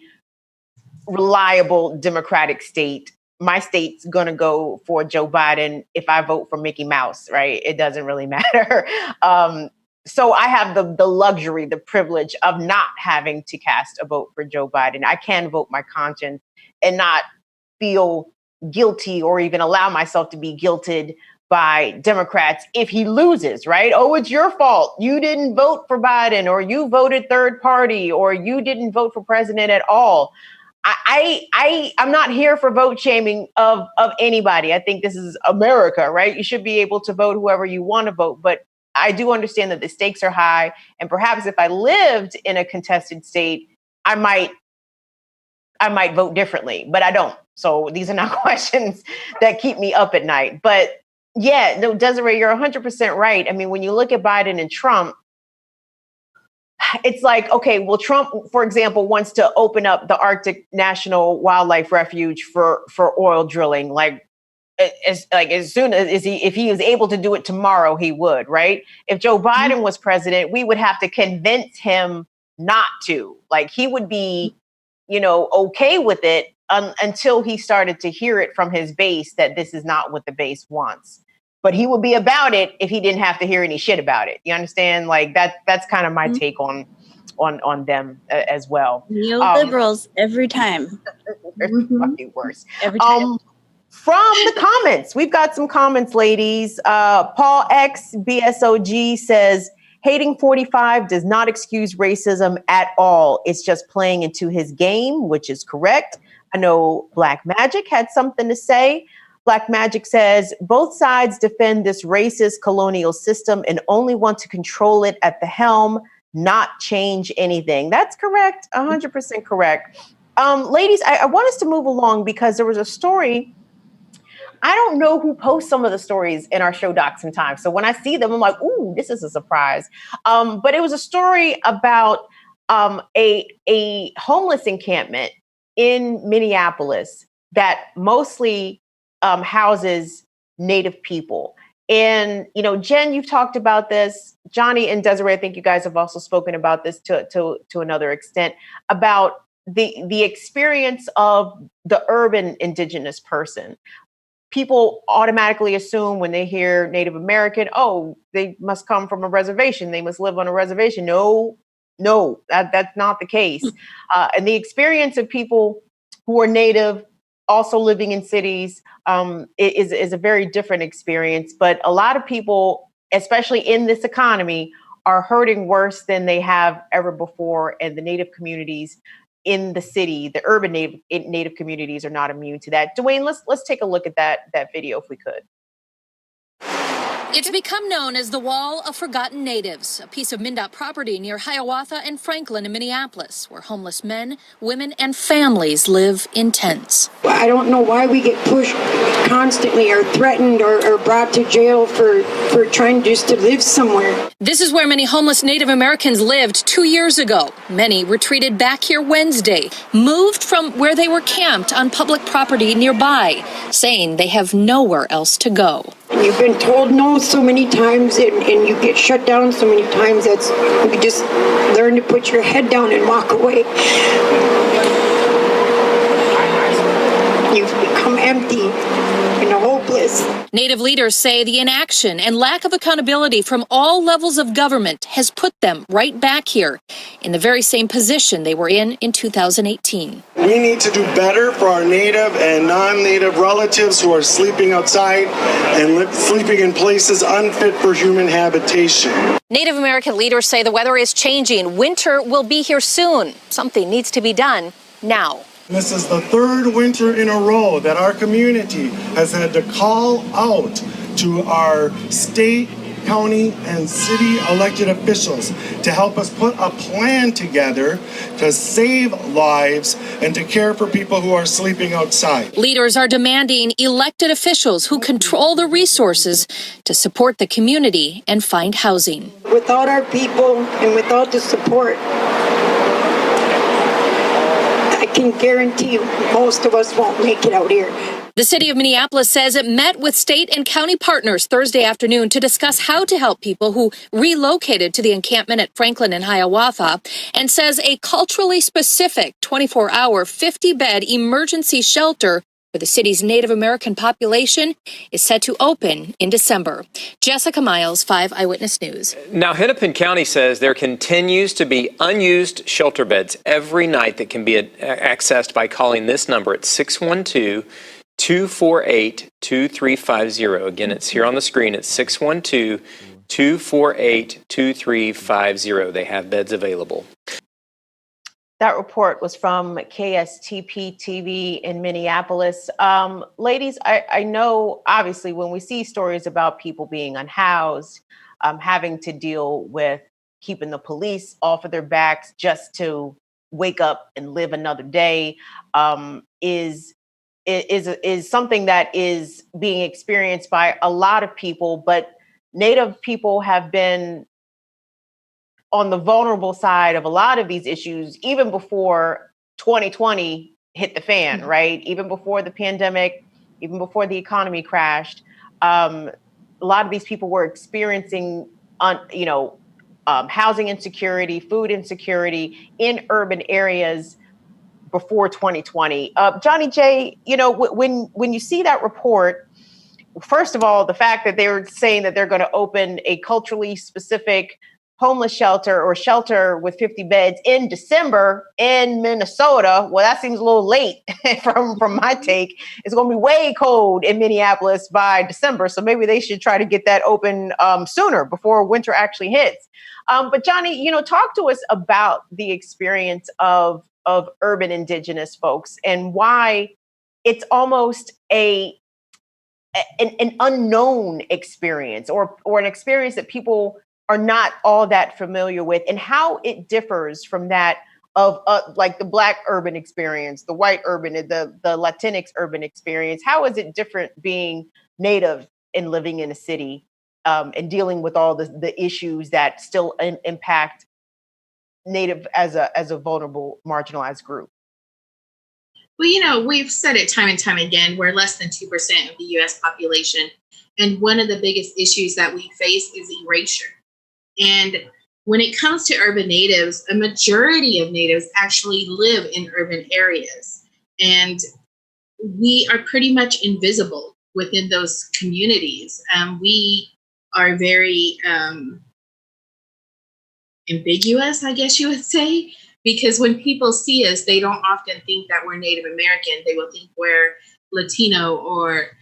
reliable Democratic state. My state's going to go for Joe Biden if I vote for Mickey Mouse, right? It doesn't really matter. So I have the luxury, the privilege of not having to cast a vote for Joe Biden. I can vote my conscience and not feel guilty or even allow myself to be guilted by Democrats if he loses, right? Oh, it's your fault. You didn't vote for Biden, or you voted third party, or you didn't vote for president at all. I'm not here for vote shaming of anybody. I think this is America, right? You should be able to vote whoever you want to vote. But I do understand that the stakes are high. And perhaps if I lived in a contested state, I might vote differently, but I don't. So these are not questions that keep me up at night. But yeah, no, Desiree, you're 100% right. I mean, when you look at Biden and Trump, it's like, okay, well, Trump, for example, wants to open up the Arctic National Wildlife Refuge for oil drilling. As soon as if he was able to do it tomorrow, he would, right? If Joe Biden was president, we would have to convince him not to. Like, he would be, okay with it until he started to hear it from his base that this is not what the base wants. But he would be about it if he didn't have to hear any shit about it. You understand? Like, that's kind of my take on them as well. Neoliberals every time. They're fucking worse. Every time. From the comments, we've got some comments, ladies. Paul X BSOG says, hating 45 does not excuse racism at all. It's just playing into his game, which is correct. I know Black Magic had something to say. Black Magic says, both sides defend this racist colonial system and only want to control it at the helm, not change anything. That's correct. 100% correct. Ladies, I want us to move along because there was a story. I don't know who posts some of the stories in our show docs sometimes. So when I see them, I'm like, ooh, this is a surprise. But it was a story about a homeless encampment in Minneapolis that mostly houses Native people. And, Jen, you've talked about this. Johnnie and Desiree, I think you guys have also spoken about this to another extent, about the experience of the urban indigenous person. People automatically assume when they hear Native American, oh, they must come from a reservation. They must live on a reservation. No, that's not the case. And the experience of people who are Native also living in cities is a very different experience. But a lot of people, especially in this economy, are hurting worse than they have ever before. And the Native communities in the city, the urban Native communities are not immune to that. Dwayne, let's take a look at that video if we could. It's become known as the Wall of Forgotten Natives, a piece of MnDOT property near Hiawatha and Franklin in Minneapolis, where homeless men, women, and families live in tents. I don't know why we get pushed constantly or threatened or brought to jail for trying just to live somewhere. This is where many homeless Native Americans lived 2 years ago. Many retreated back here Wednesday, moved from where they were camped on public property nearby, saying they have nowhere else to go. And you've been told no so many times, and you get shut down so many times, you just learn to put your head down and walk away. You've become empty and hopeless. Native leaders say the inaction and lack of accountability from all levels of government has put them right back here in the very same position they were in 2018. We need to do better for our Native and non-Native relatives who are sleeping outside and sleeping in places unfit for human habitation. Native American leaders say the weather is changing. Winter will be here soon. Something needs to be done now. This is the third winter in a row that our community has had to call out to our state, county, and city elected officials to help us put a plan together to save lives and to care for people who are sleeping outside. Leaders are demanding elected officials who control the resources to support the community and find housing. Without our people and without the support, I can guarantee you most of us won't make it out here. The city of Minneapolis says it met with state and county partners Thursday afternoon to discuss how to help people who relocated to the encampment at Franklin and Hiawatha, and says a culturally specific 24-hour, 50-bed emergency shelter for the city's Native American population is set to open in December. Jessica Miles, 5 Eyewitness News. Now, Hennepin County says there continues to be unused shelter beds every night that can be accessed by calling this number at 612-248-2350. Again, it's here on the screen. It's 612-248-2350. They have beds available. That report was from KSTP TV in Minneapolis. Ladies, I know, obviously, when we see stories about people being unhoused, having to deal with keeping the police off of their backs just to wake up and live another day, is something that is being experienced by a lot of people. But Native people have been on the vulnerable side of a lot of these issues, even before 2020 hit the fan, right? Even before the pandemic, even before the economy crashed, a lot of these people were experiencing, housing insecurity, food insecurity in urban areas before 2020. Johnnie Jae, when you see that report, first of all, the fact that they were saying that they're going to open a culturally specific homeless shelter or shelter with 50 beds in December in Minnesota. Well, that seems a little late from my take. It's going to be way cold in Minneapolis by December. So maybe they should try to get that open sooner before winter actually hits. But Johnnie, talk to us about the experience of urban indigenous folks and why it's almost an unknown experience or an experience that people are not all that familiar with, and how it differs from that of like the Black urban experience, the white urban, the Latinx urban experience. How is it different being Native and living in a city and dealing with all the issues that still impact Native as a vulnerable, marginalized group? Well, we've said it time and time again, we're less than 2% of the U.S. population. And one of the biggest issues that we face is erasure. And when it comes to urban natives, a majority of natives actually live in urban areas. And we are pretty much invisible within those communities. We are very ambiguous, I guess you would say, because when people see us, they don't often think that we're Native American. They will think we're Latino or,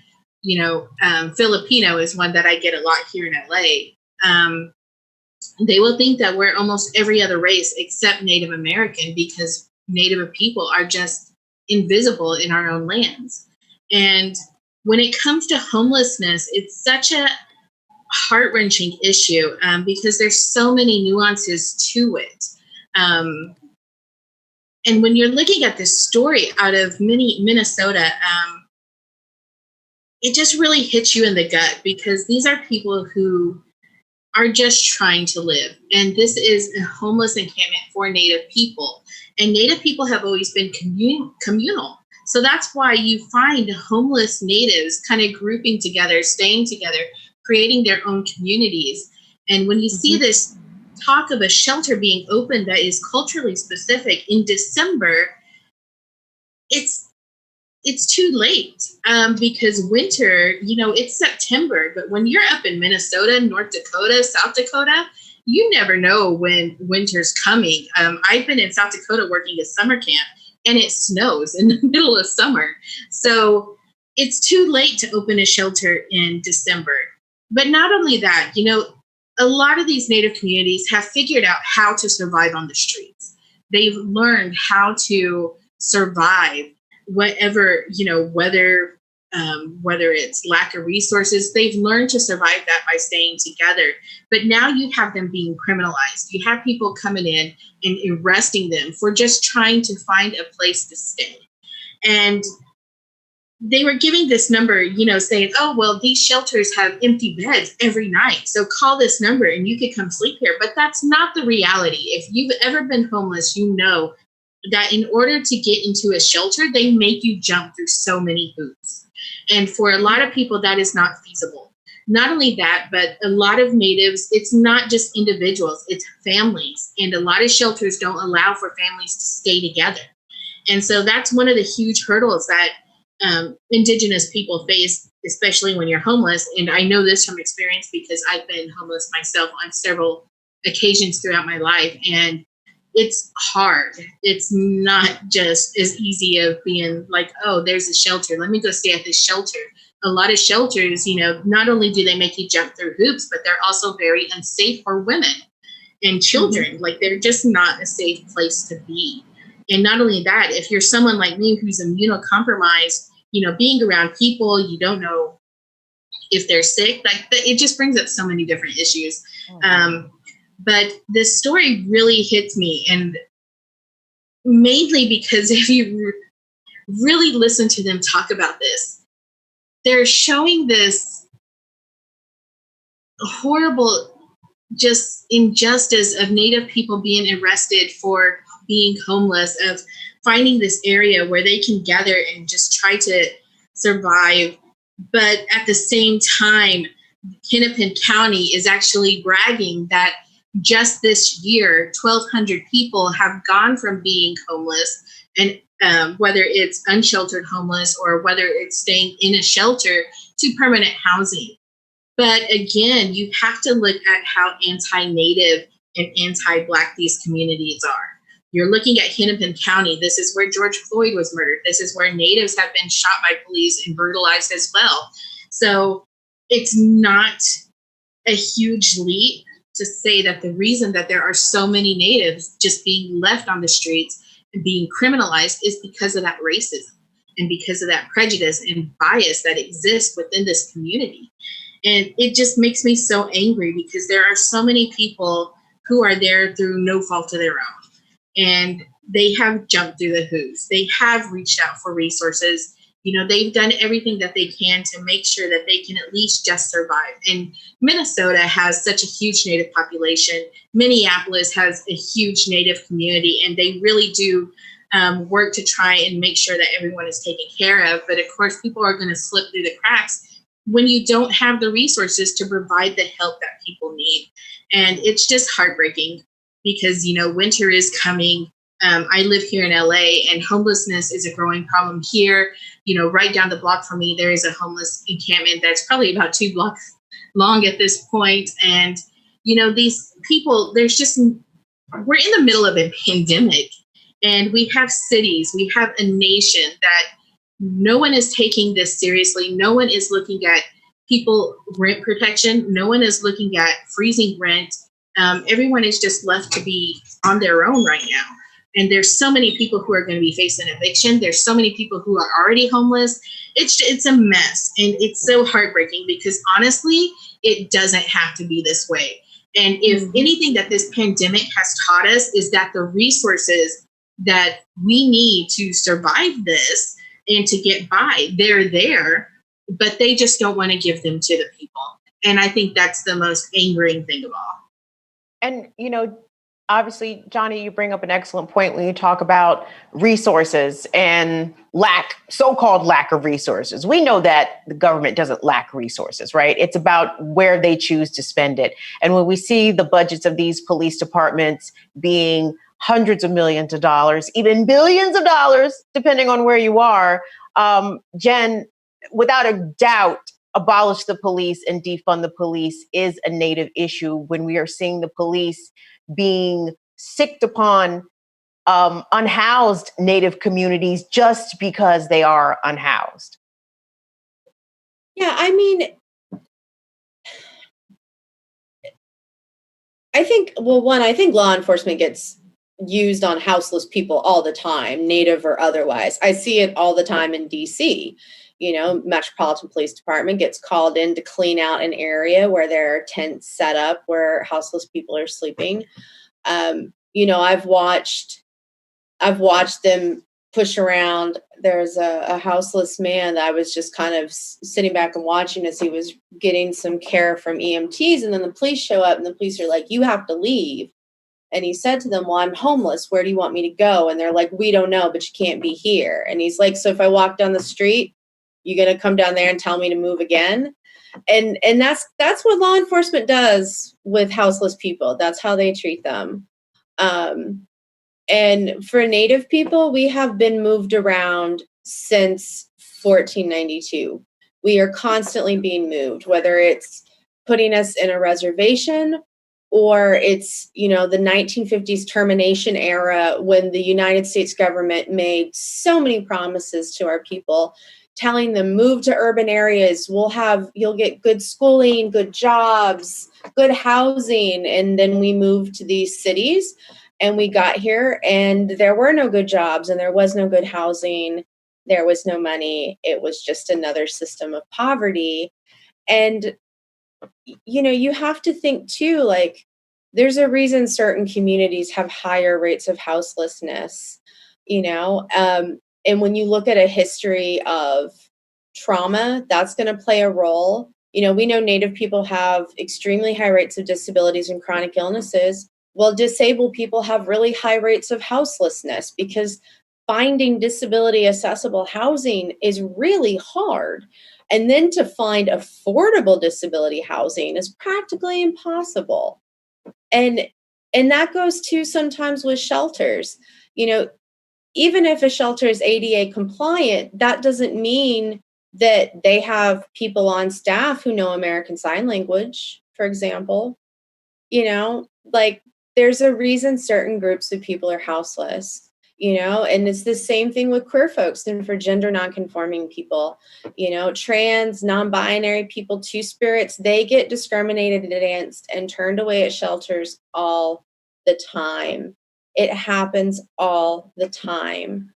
Filipino is one that I get a lot here in LA. They will think that we're almost every other race except Native American, because Native people are just invisible in our own lands. And when it comes to homelessness, it's such a heart-wrenching issue because there's so many nuances to it. And when you're looking at this story out of Minnesota, it just really hits you in the gut because these are people who are just trying to live. And this is a homeless encampment for Native people. And Native people have always been communal. So that's why you find homeless Natives kind of grouping together, staying together, creating their own communities. And when you see this talk of a shelter being open that is culturally specific in December, it's too late because winter, it's September, but when you're up in Minnesota, North Dakota, South Dakota, you never know when winter's coming. I've been in South Dakota working at summer camp and it snows in the middle of summer. So it's too late to open a shelter in December. But not only that, a lot of these Native communities have figured out how to survive on the streets. They've learned how to survive whatever, whether it's lack of resources, they've learned to survive that by staying together. But now you have them being criminalized. You have people coming in and arresting them for just trying to find a place to stay. And they were giving this number, saying, oh, well, these shelters have empty beds every night. So call this number and you could come sleep here. But that's not the reality. If you've ever been homeless, you know that in order to get into a shelter, they make you jump through so many hoops. And for a lot of people, that is not feasible. Not only that, but a lot of Natives, it's not just individuals, it's families. And a lot of shelters don't allow for families to stay together. And so that's one of the huge hurdles that Indigenous people face, especially when you're homeless. And I know this from experience because I've been homeless myself on several occasions throughout my life. And it's hard. It's not just as easy of being like, oh, there's a shelter. Let me go stay at this shelter. A lot of shelters, not only do they make you jump through hoops, but they're also very unsafe for women and children. Like they're just not a safe place to be. And not only that, if you're someone like me who's immunocompromised, being around people, you don't know if they're sick, it just brings up so many different issues. But this story really hits me, and mainly because if you really listen to them talk about this, they're showing this horrible just injustice of Native people being arrested for being homeless, of finding this area where they can gather and just try to survive. But at the same time, Hennepin County is actually bragging that just this year, 1,200 people have gone from being homeless, and whether it's unsheltered homeless or whether it's staying in a shelter, to permanent housing. But again, you have to look at how anti-Native and anti-Black these communities are. You're looking at Hennepin County. This is where George Floyd was murdered. This is where Natives have been shot by police and brutalized as well. So it's not a huge leap to say that the reason that there are so many Natives just being left on the streets and being criminalized is because of that racism and because of that prejudice and bias that exists within this community. And it just makes me so angry because there are so many people who are there through no fault of their own. And they have jumped through the hoops. They have reached out for resources. They've done everything that they can to make sure that they can at least just survive. And Minnesota has such a huge Native population. Minneapolis has a huge Native community, and they really do work to try and make sure that everyone is taken care of. But of course, people are going to slip through the cracks when you don't have the resources to provide the help that people need. And it's just heartbreaking because, winter is coming. I live here in LA, and homelessness is a growing problem here. Right down the block from me, there is a homeless encampment that's probably about 2 blocks long at this point. And, these people, we're in the middle of a pandemic, and we have cities, we have a nation that no one is taking this seriously. No one is looking at people rent protection. No one is looking at freezing rent. Everyone is just left to be on their own right now. And there's so many people who are going to be facing eviction. There's so many people who are already homeless. It's a mess. And it's so heartbreaking because honestly, it doesn't have to be this way. And if anything that this pandemic has taught us is that the resources that we need to survive this and to get by, they're there, but they just don't want to give them to the people. And I think that's the most angering thing of all. And, you know, obviously, Johnnie, you bring up an excellent point when you talk about resources and so-called lack of resources. We know that the government doesn't lack resources, right? It's about where they choose to spend it. And when we see the budgets of these police departments being hundreds of millions of dollars, even billions of dollars, depending on where you are, Jen, without a doubt, abolish the police and defund the police is a Native issue when we are seeing the police being sicked upon unhoused Native communities just because they are unhoused. Yeah, I mean, I think law enforcement gets used on houseless people all the time, Native or otherwise. I see it all the time in DC. You know, Metropolitan Police Department gets called in to clean out an area where there are tents set up where houseless people are sleeping. You know, I've watched them push around. There's a houseless man that I was just kind of sitting back and watching as he was getting some care from EMTs, and then the police show up and the police are like, "You have to leave." And he said to them, "Well, I'm homeless. Where do you want me to go?" And they're like, "We don't know, but you can't be here." And he's like, "So if I walk down the street, you going to come down there and tell me to move again?" And that's what law enforcement does with houseless people. That's how they treat them. And for Native people, we have been moved around since 1492. We are constantly being moved, whether it's putting us in a reservation or it's, you know, the 1950s termination era when the United States government made so many promises to our people, telling them move to urban areas, you'll get good schooling, good jobs, good housing. And then we moved to these cities and we got here and there were no good jobs and there was no good housing. There was no money. It was just another system of poverty. And, you know, you have to think too, like there's a reason certain communities have higher rates of houselessness, you know, and when you look at a history of trauma, that's going to play a role. You know, we know Native people have extremely high rates of disabilities and chronic illnesses. Well, disabled people have really high rates of houselessness because finding disability accessible housing is really hard. And then to find affordable disability housing is practically impossible. And that goes too sometimes with shelters. You know, even if a shelter is ADA compliant, that doesn't mean that they have people on staff who know American Sign Language, for example. You know, like there's a reason certain groups of people are houseless, you know, and it's the same thing with queer folks and for gender nonconforming people, you know, trans, non-binary people, two-spirits, they get discriminated against and turned away at shelters all the time. It happens all the time.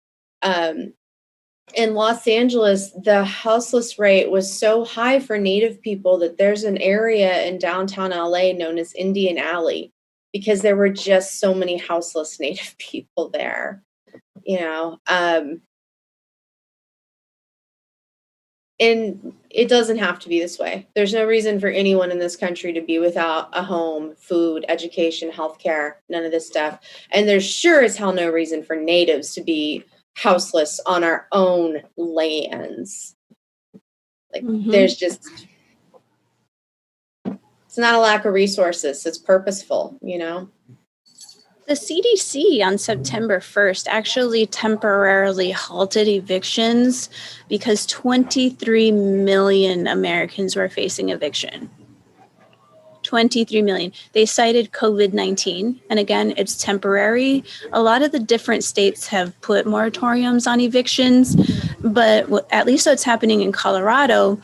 In Los Angeles, the houseless rate was so high for Native people that there's an area in downtown LA known as Indian Alley because there were just so many houseless Native people there, you know. And it doesn't have to be this way. There's no reason for anyone in this country to be without a home, food, education, healthcare, none of this stuff. And there's sure as hell no reason for Natives to be houseless on our own lands. Like there's just, it's not a lack of resources. It's purposeful, you know? The CDC on September 1st actually temporarily halted evictions because 23 million Americans were facing eviction. 23 million. They cited COVID-19, and again, it's temporary. A lot of the different states have put moratoriums on evictions, but at least what's happening in Colorado,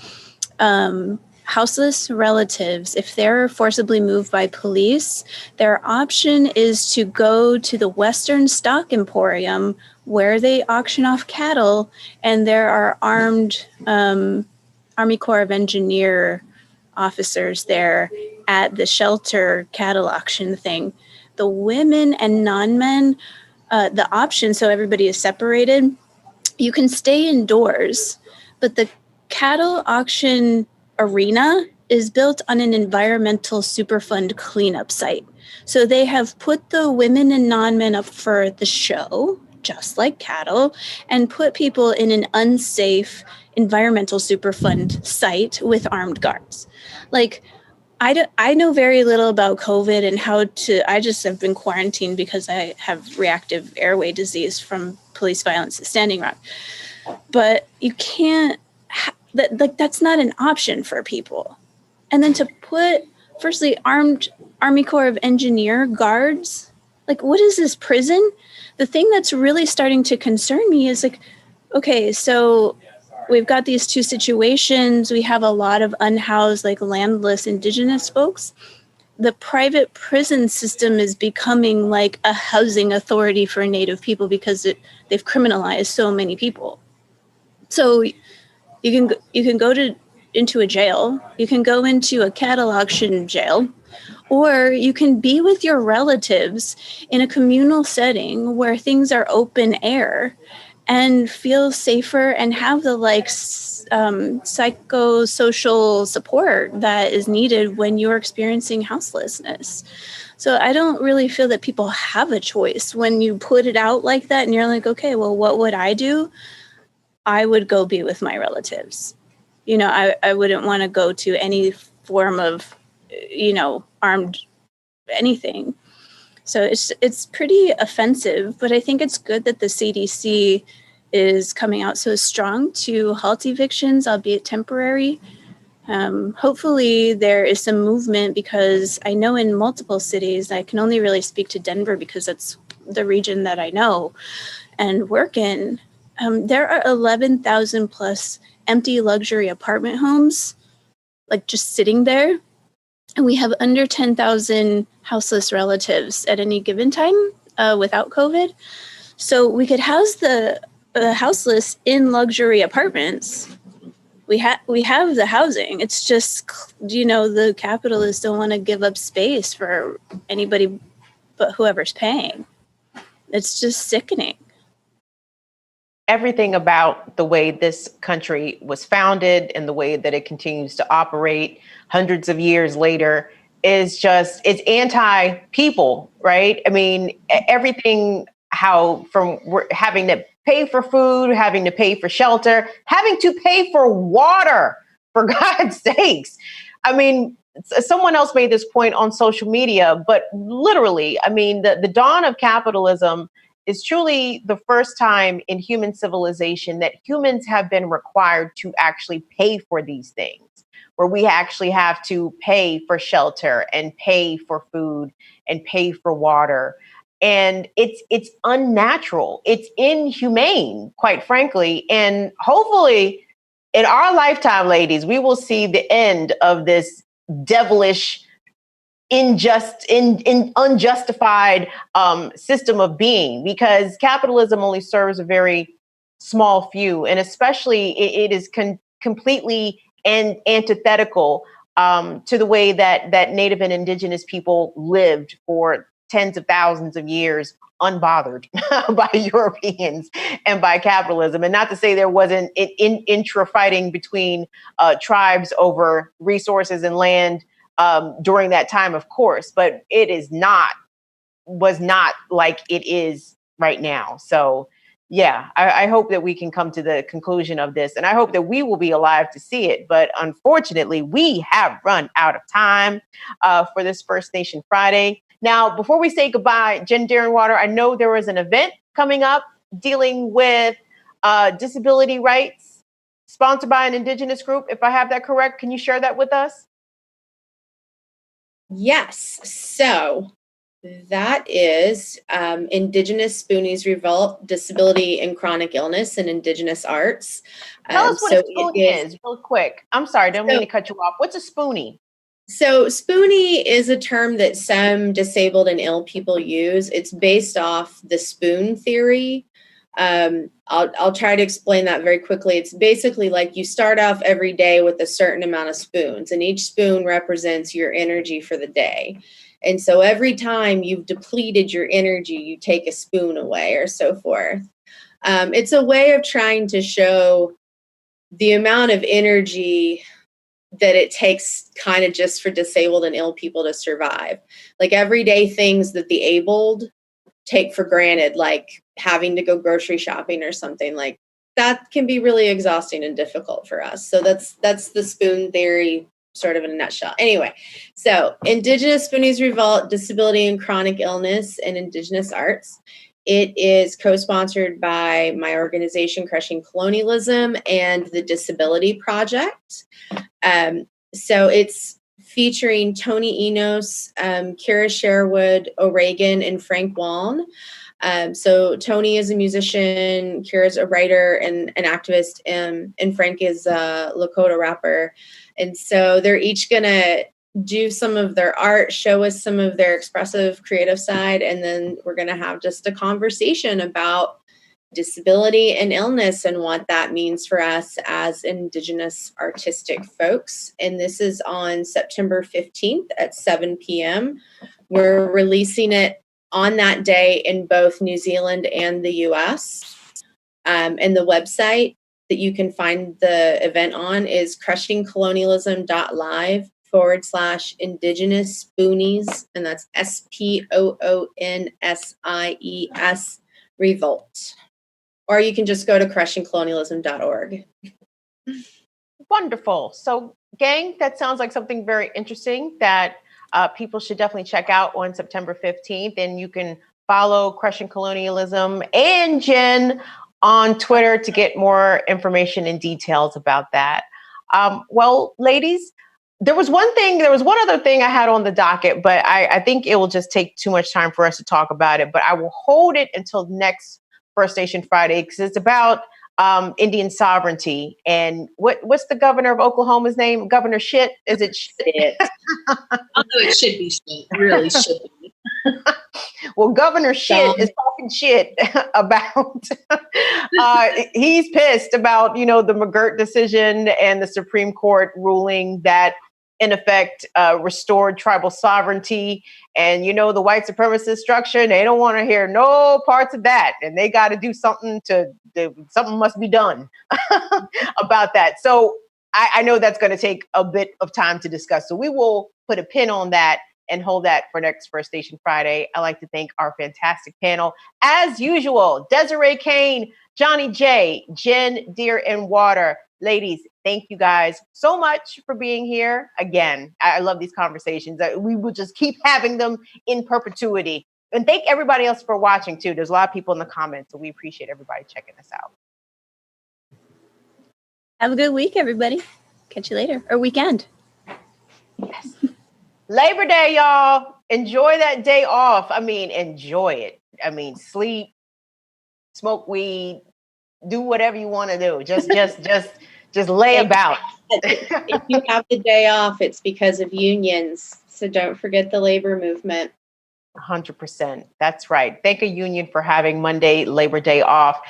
houseless relatives, if they're forcibly moved by police, their option is to go to the Western Stock Emporium where they auction off cattle, and there are armed Army Corps of Engineer officers there at the shelter cattle auction thing. The women and non-men, the option, so everybody is separated, you can stay indoors, but the cattle auction arena is built on an environmental Superfund cleanup site. So they have put the women and non-men up for the show, just like cattle, and put people in an unsafe environmental Superfund site with armed guards. Like, I know very little about COVID and I just have been quarantined because I have reactive airway disease from police violence at Standing Rock. But you can't, that's not an option for people. And then to put, firstly, armed Army Corps of Engineer guards, like, what is this, prison? The thing that's really starting to concern me is like, okay, so we've got these two situations. We have a lot of unhoused, like landless Indigenous folks. The private prison system is becoming like a housing authority for Native people because they've criminalized so many people. So you can go into a jail, you can go into a cattle auction jail, or you can be with your relatives in a communal setting where things are open air and feel safer and have the psychosocial support that is needed when you're experiencing houselessness. So I don't really feel that people have a choice when you put it out like that and you're like, okay, well, what would I do? I would go be with my relatives. You know, I wouldn't want to go to any form of, armed anything. So it's pretty offensive, but I think it's good that the CDC is coming out so strong to halt evictions, albeit temporary. Hopefully there is some movement because I know in multiple cities, I can only really speak to Denver because that's the region that I know and work in. There are 11,000 plus empty luxury apartment homes, like just sitting there. And we have under 10,000 houseless relatives at any given time without COVID. So we could house the houseless in luxury apartments. We have the housing. It's just, the capitalists don't want to give up space for anybody but whoever's paying. It's just sickening. Everything about the way this country was founded and the way that it continues to operate hundreds of years later is just, it's anti-people, right? I mean, everything, how from having to pay for food, having to pay for shelter, having to pay for water, for God's sakes. I mean, someone else made this point on social media, but literally, I mean, the dawn of capitalism is truly the first time in human civilization that humans have been required to actually pay for these things, where we actually have to pay for shelter and pay for food and pay for water. And it's unnatural. It's inhumane, quite frankly. And hopefully in our lifetime, ladies, we will see the end of this devilish, unjustified system of being, because capitalism only serves a very small few, and especially it is completely antithetical to the way that Native and Indigenous people lived for tens of thousands of years unbothered by Europeans and by capitalism. And not to say there wasn't intra fighting between tribes over resources and land during that time, of course, but it was not like it is right now. So yeah, I hope that we can come to the conclusion of this, and I hope that we will be alive to see it. But unfortunately, we have run out of time for this First Nation Friday. Now, before we say goodbye, Jen Deerinwater, I know there was an event coming up dealing with disability rights, sponsored by an Indigenous group. If I have that correct, can you share that with us? Yes. So that is Indigenous Spoonies Revolt, Disability and Chronic Illness and Indigenous Arts. Tell us what a spoonie is real quick. I'm sorry, don't mean to cut you off. What's a spoonie? So spoonie is a term that some disabled and ill people use. It's based off the spoon theory, I'll try to explain that very quickly. It's basically like you start off every day with a certain amount of spoons, and each spoon represents your energy for the day. And so every time you've depleted your energy, you take a spoon away or so forth. It's a way of trying to show the amount of energy that it takes kind of just for disabled and ill people to survive. Like everyday things that the abled take for granted, like having to go grocery shopping or something, like that can be really exhausting and difficult for us. So that's the spoon theory sort of in a nutshell. Anyway, so Indigenous Spoonies Revolt, Disability and Chronic Illness and Indigenous Arts. It is co-sponsored by my organization, Crushing Colonialism, and the Disability Project. So it's featuring Tony Enos, Kira Sherwood, O'Regan, and Frank Waln. So Tony is a musician, Kira's a writer and an activist, and Frank is a Lakota rapper. And so they're each gonna do some of their art, show us some of their expressive creative side, and then we're gonna have just a conversation about disability and illness and what that means for us as Indigenous artistic folks. And this is on September 15th at 7 p.m. We're releasing it on that day in both New Zealand and the US. And the website that you can find the event on is crushingcolonialism.live/Indigenous Spoonies, and that's SPOONSIES Revolt. Or you can just go to crushingcolonialism.org. Wonderful. So, gang, that sounds like something very interesting that people should definitely check out on September 15th. And you can follow Crushing Colonialism and Jen on Twitter to get more information and details about that. Well, ladies, there was one other thing I had on the docket, but I think it will just take too much time for us to talk about it. But I will hold it until next First Nation Friday, because it's about Indian sovereignty. And what's the governor of Oklahoma's name? Governor Shit? Is it Shit? Although it should be shit, it really should be. Well, Governor Shit is talking shit about, he's pissed about, the McGirt decision and the Supreme Court ruling that in effect restored tribal sovereignty. And, the white supremacist structure, they don't want to hear no parts of that. And they got to do something something must be done about that. So I know that's going to take a bit of time to discuss. So we will put a pin on that and hold that for next First Nation Friday. I'd like to thank our fantastic panel. As usual, Desiree Kane, Johnnie Jae, Jen Deerinwater. Ladies, thank you guys so much for being here. Again, I love these conversations. We will just keep having them in perpetuity. And thank everybody else for watching, too. There's a lot of people in the comments, so we appreciate everybody checking us out. Have a good week, everybody. Catch you later. Or weekend. Yes. Labor Day, y'all. Enjoy that day off. Enjoy it. Sleep, smoke weed, do whatever you want to do. Just lay about. If you have the day off, it's because of unions. So don't forget the labor movement. 100%. That's right. Thank a union for having Monday, Labor Day off.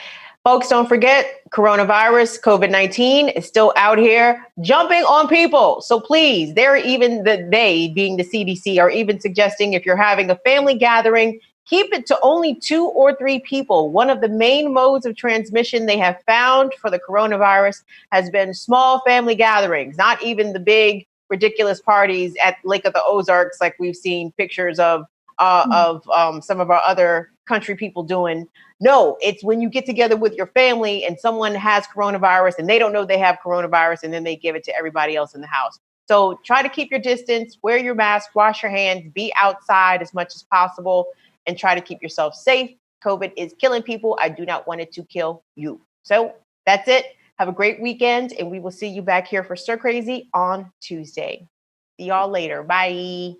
Folks, don't forget, coronavirus, COVID-19 is still out here jumping on people. So please, they being the CDC, are even suggesting if you're having a family gathering, keep it to only 2 or 3 people. One of the main modes of transmission they have found for the coronavirus has been small family gatherings, not even the big, ridiculous parties at Lake of the Ozarks like we've seen pictures of some of our other country people doing. No, it's when you get together with your family and someone has coronavirus and they don't know they have coronavirus, and then they give it to everybody else in the house. So try to keep your distance, wear your mask, wash your hands, be outside as much as possible, and try to keep yourself safe. COVID is killing people. I do not want it to kill you. So that's it. Have a great weekend, and we will see you back here for Stir Crazy on Tuesday. See y'all later. Bye.